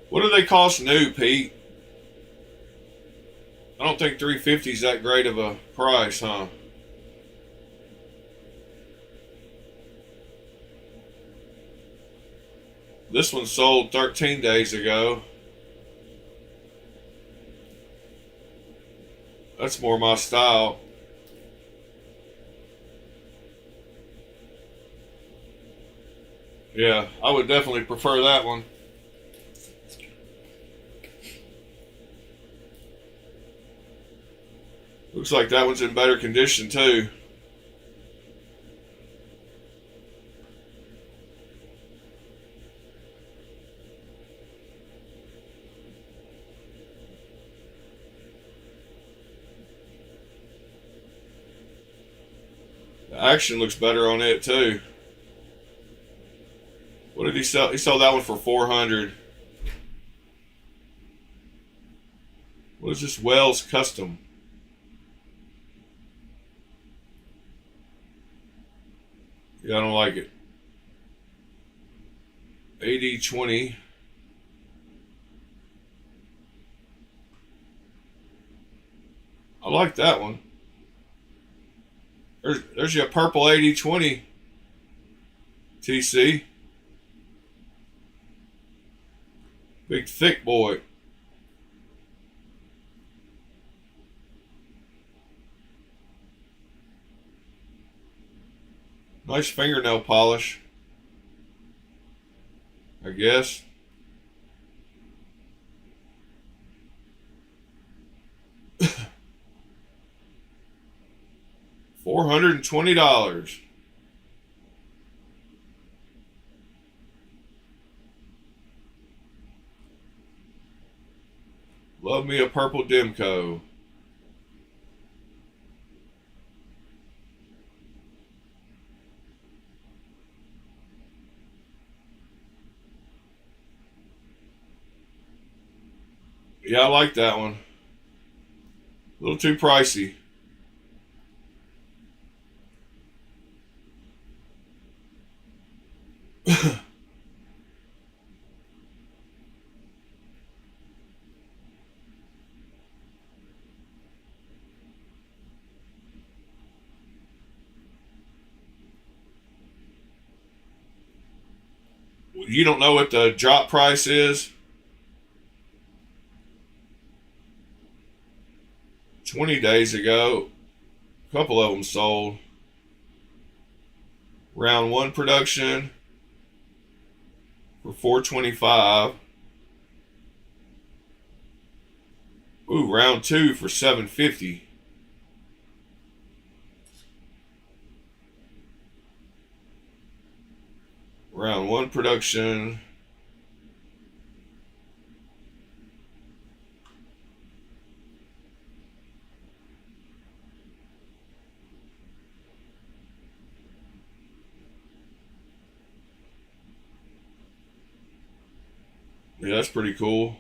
What do they cost new, Pete? I don't think 350 is that great of a price, huh? This one sold 13 days ago. That's more my style. Yeah, I would definitely prefer that one. Looks like that one's in better condition too. The action looks better on it too. What did he sell? He sold that one for $400. What is this? Wells Custom. Yeah, I don't like it. 80/20. I like that one. There's your purple 80/20 TC. Big thick boy. Nice fingernail polish, I guess. $420. Love me a purple Demco. Yeah, I like that one. A little too pricey. You don't know what the drop price is? 20 days ago, a couple of them sold. Round 1 production for $425. Ooh, round 2 for $750. Round 1 production. Yeah, that's pretty cool.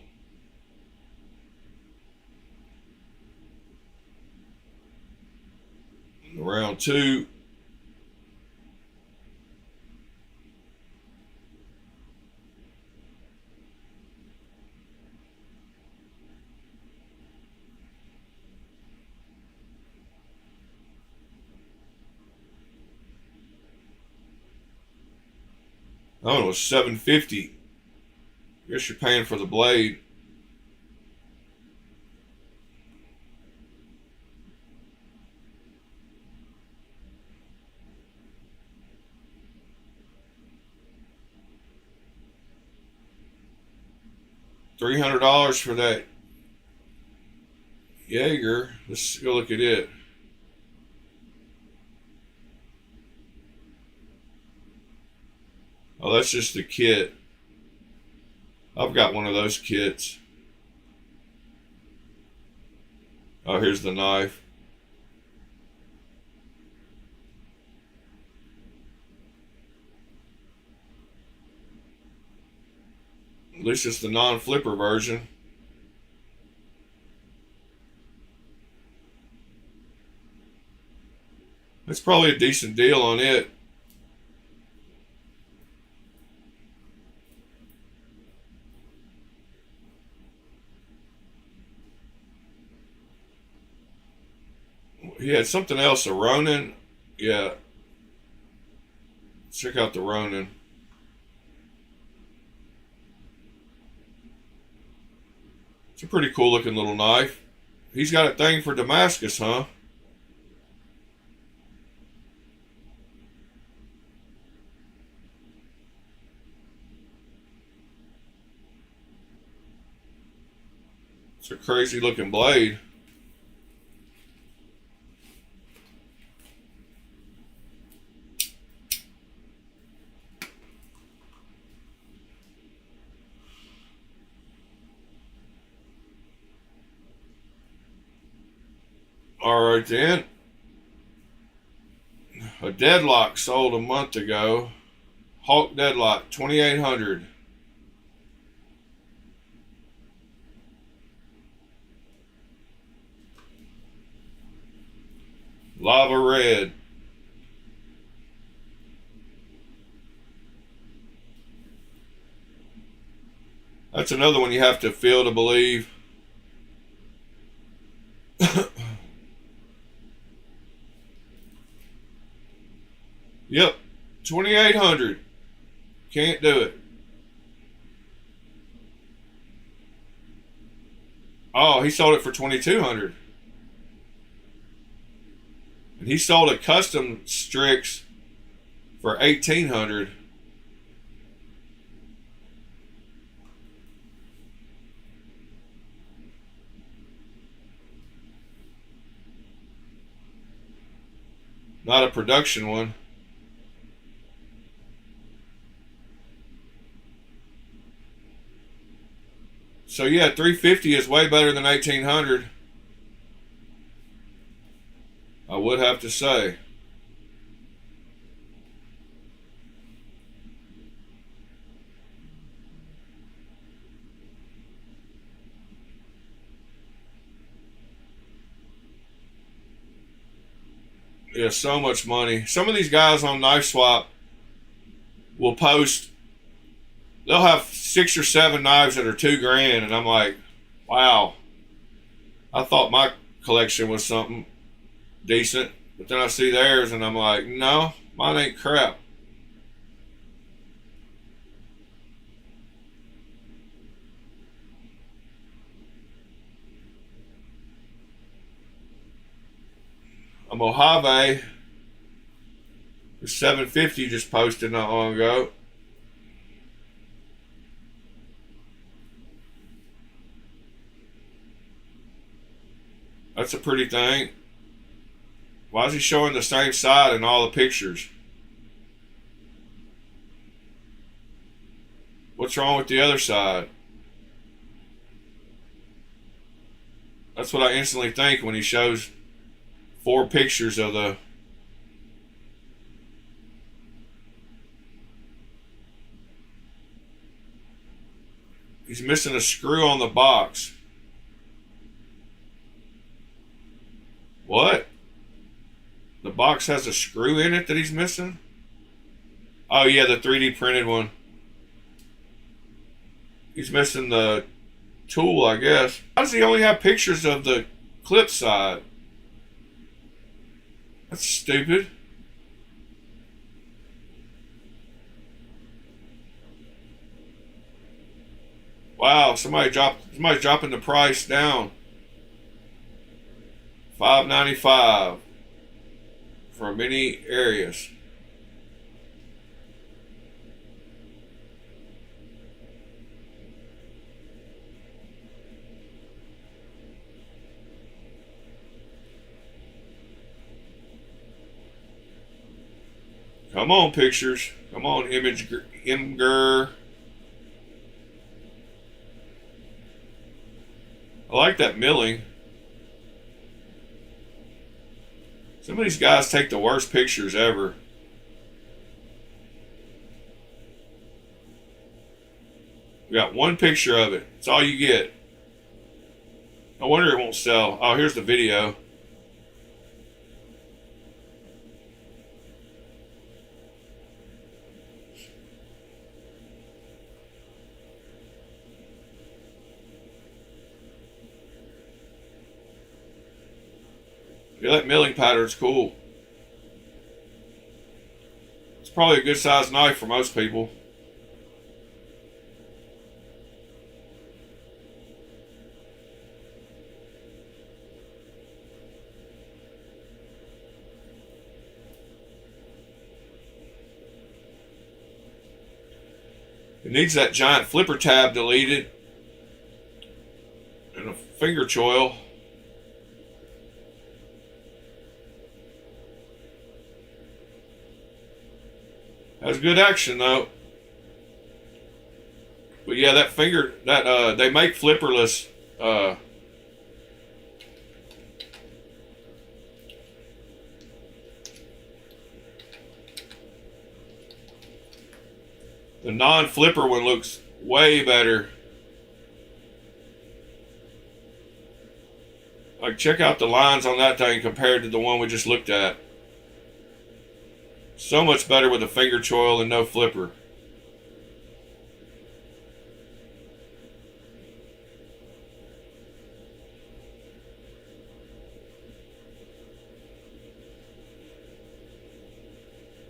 Round 2. Oh, it was $750. Guess you're paying for the blade. $300 for that Jaeger. Let's go look at it. Oh, that's just the kit. I've got one of those kits. Oh, here's the knife. At least it's the non-flipper version. It's probably a decent deal on it. He had something else, a Ronin. Yeah. Check out the Ronin. It's a pretty cool looking little knife. He's got a thing for Damascus, huh? It's a crazy looking blade. All right then. A deadlock sold a month ago. Hawk deadlock, 2,800. Lava red. That's another one you have to feel to believe. Yep, 2,800. Can't do it. Oh, he sold it for 2,200. And he sold a custom Strix for 1,800. Not a production one. So yeah, 350 is way better than 1,800. I would have to say. Yeah, so much money. Some of these guys on Knife Swap will post, they'll have 6 or 7 knives that are $2,000, and I'm like, wow. I thought my collection was something decent, but then I see theirs and I'm like, no, mine ain't crap. A Mojave for 750 just posted not long ago. That's a pretty thing. Why is he showing the same side in all the pictures? What's wrong with the other side? That's what I instantly think when he shows 4 pictures of the... He's missing a screw on the box. What? The box has a screw in it that he's missing? Oh yeah, the 3D printed one. He's missing the tool, I guess. Why does he only have pictures of the clip side? That's stupid. Wow, somebody's dropping the price down. $5.95 for many areas. Come on, pictures. Come on, Imgur. I like that milling. Some of these guys take the worst pictures ever. We got one picture of it. That's all you get. No wonder it won't sell. Oh, here's the video. Yeah, that milling pattern's cool. It's probably a good sized knife for most people. It needs that giant flipper tab deleted and a finger choil. Has good action though. But yeah, that finger, that they make flipperless the non-flipper one looks way better. Like, check out the lines on that thing compared to the one we just looked at. So much better with a finger choil and no flipper.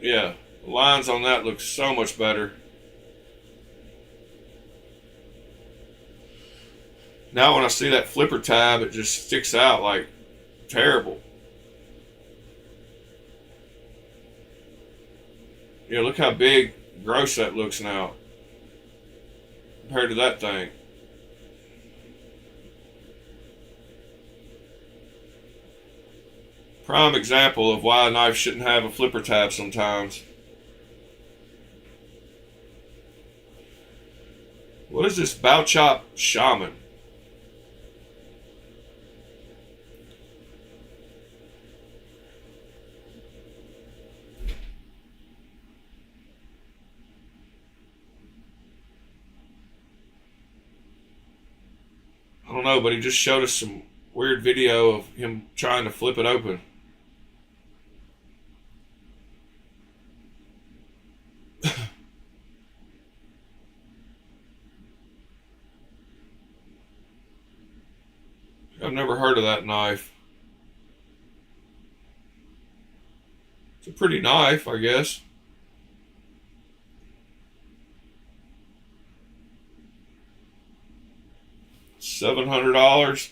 Yeah, the lines on that look so much better. Now when I see that flipper tab, it just sticks out like terrible. Yeah, look how big, gross that looks now compared to that thing. Prime example of why a knife shouldn't have a flipper tab sometimes. What is this Bow Chop Shaman? I don't know, but he just showed us some weird video of him trying to flip it open. I've never heard of that knife. It's a pretty knife, I guess. $700.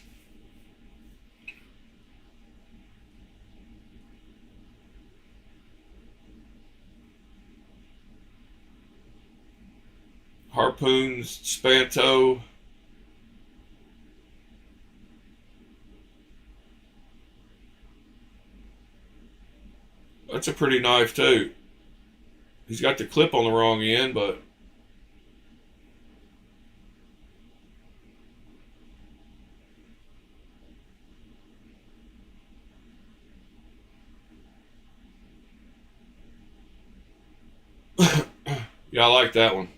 Harpoons, Spanto. That's a pretty knife too. He's got the clip on the wrong end, but yeah, I like that one.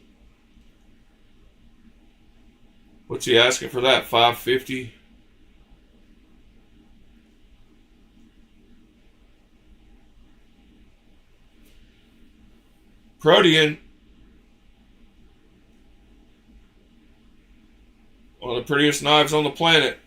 What's he asking for that? $550? Protean, one of the prettiest knives on the planet.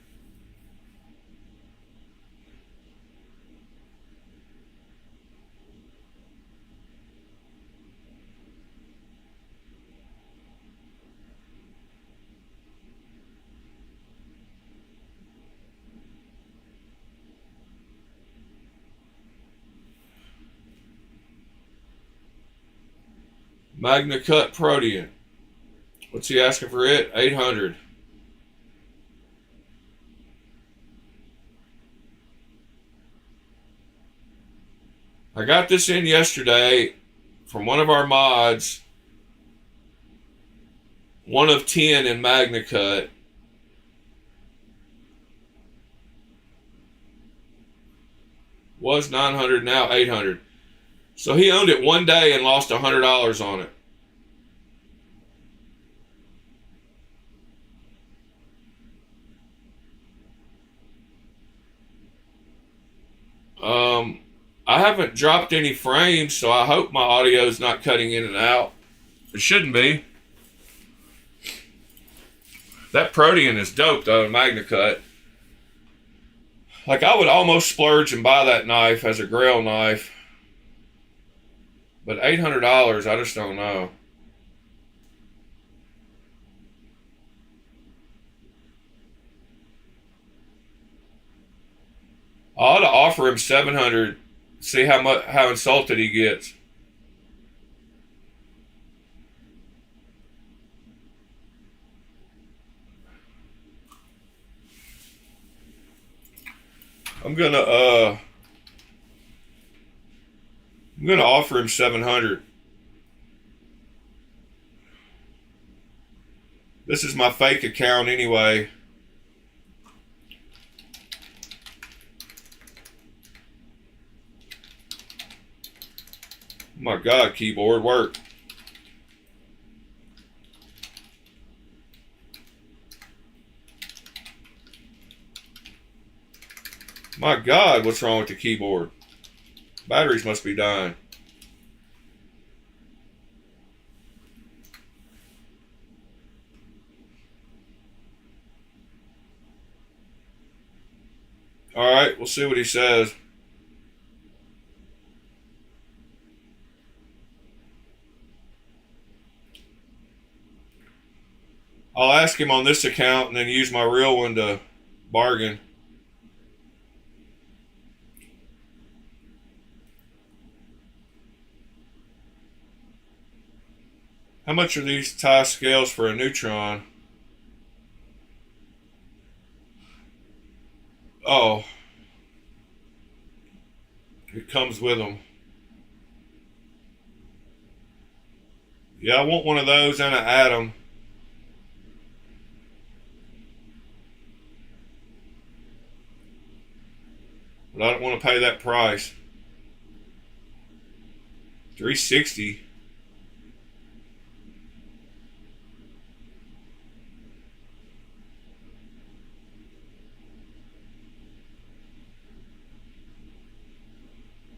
Magna Cut Protean. What's he asking for it? $800. I got this in yesterday from one of our mods. One of 10 in Magna Cut. Was 900, now 800. So he owned it one day and lost $100 on it. I haven't dropped any frames, so I hope my audio is not cutting in and out. It shouldn't be. That Protean is dope though, MagnaCut. Like, I would almost splurge and buy that knife as a Grail knife. But $800, I just don't know. I ought to offer him $700. See how insulted he gets. I'm gonna offer him $700. This is my fake account anyway. Oh my God, keyboard work. My God, what's wrong with the keyboard? Batteries must be dying. All right, we'll see what he says. I'll ask him on this account and then use my real one to bargain. How much are these tie scales for a Neutron? Oh, it comes with them. Yeah, I want one of those and an Atom. But I don't want to pay that price. $360.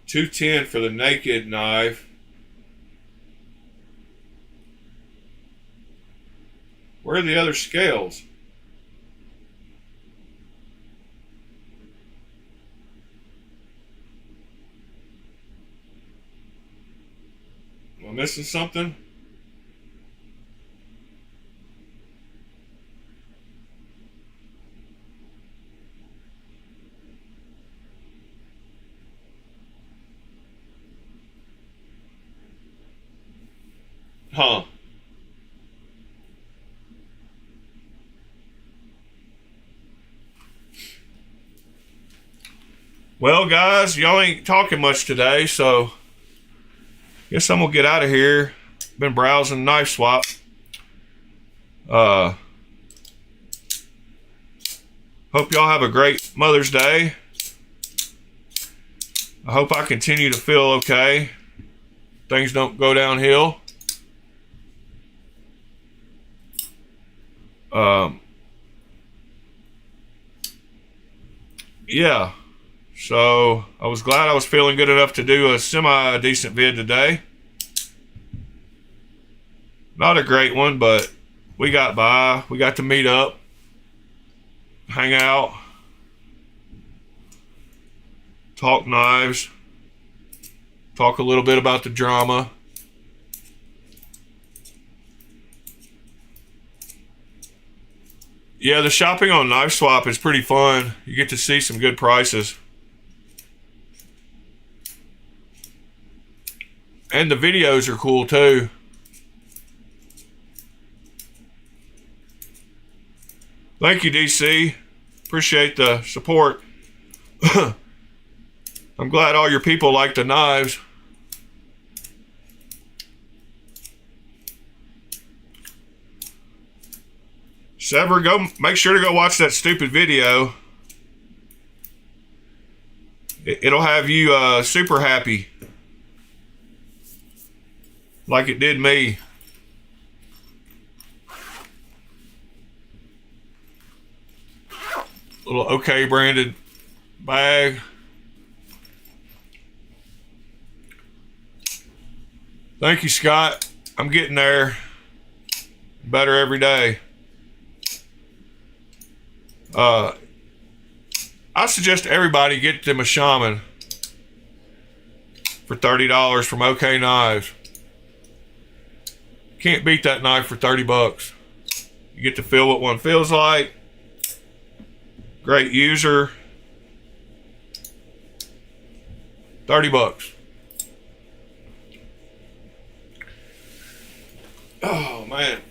$210 for the naked knife. Where are the other scales? Am I missing something? Huh. Well, guys, y'all ain't talking much today, so guess I'm gonna get out of here. Been browsing Knife Swap. Hope y'all have a great Mother's Day. I hope I continue to feel okay. Things don't go downhill. Yeah. So I was glad I was feeling good enough to do a semi-decent vid today. Not a great one, but we got by. We got to meet up, hang out, talk knives, talk a little bit about the drama. Yeah, the shopping on Knife Swap is pretty fun. You get to see some good prices. And the videos are cool too. Thank you, DC. Appreciate the support. I'm glad all your people like the knives. Sever, go make sure to go watch that stupid video. It'll have you super happy, like it did me. Little OK branded bag. Thank you, Scott. I'm getting there. Better every day. I suggest everybody get them a shaman for $30 from OK Knives. Can't beat that knife for 30 bucks. You get to feel what one feels like. Great user. 30 bucks. Oh man,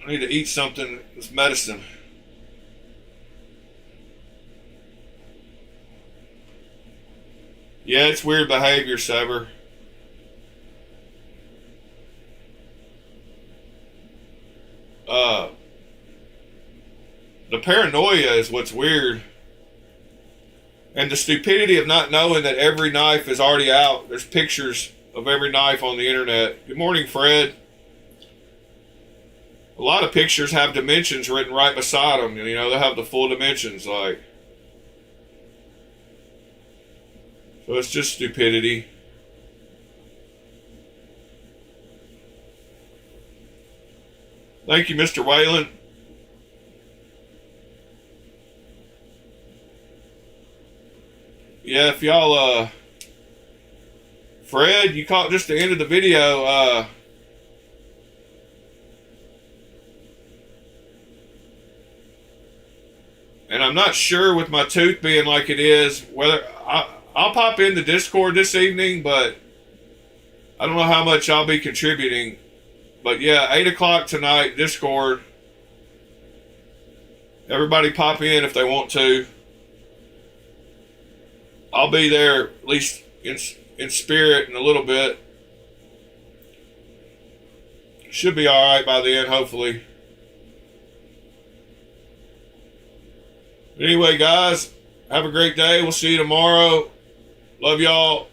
I need to eat something. This medicine. Yeah, it's weird behavior, Sever. The paranoia is what's weird. And the stupidity of not knowing that every knife is already out. There's pictures of every knife on the internet. Good morning, Fred. A lot of pictures have dimensions written right beside them. You know, they have the full dimensions, like. So it's just stupidity. Thank you, Mr. Whalen. Yeah, if y'all, Fred, you caught just the end of the video, and I'm not sure with my tooth being like it is, whether I'll pop in the Discord this evening, but I don't know how much I'll be contributing. But yeah, 8 o'clock tonight, Discord. Everybody pop in if they want to. I'll be there at least in spirit in a little bit. Should be all right by then, hopefully. Anyway, guys, have a great day. We'll see you tomorrow. Love y'all.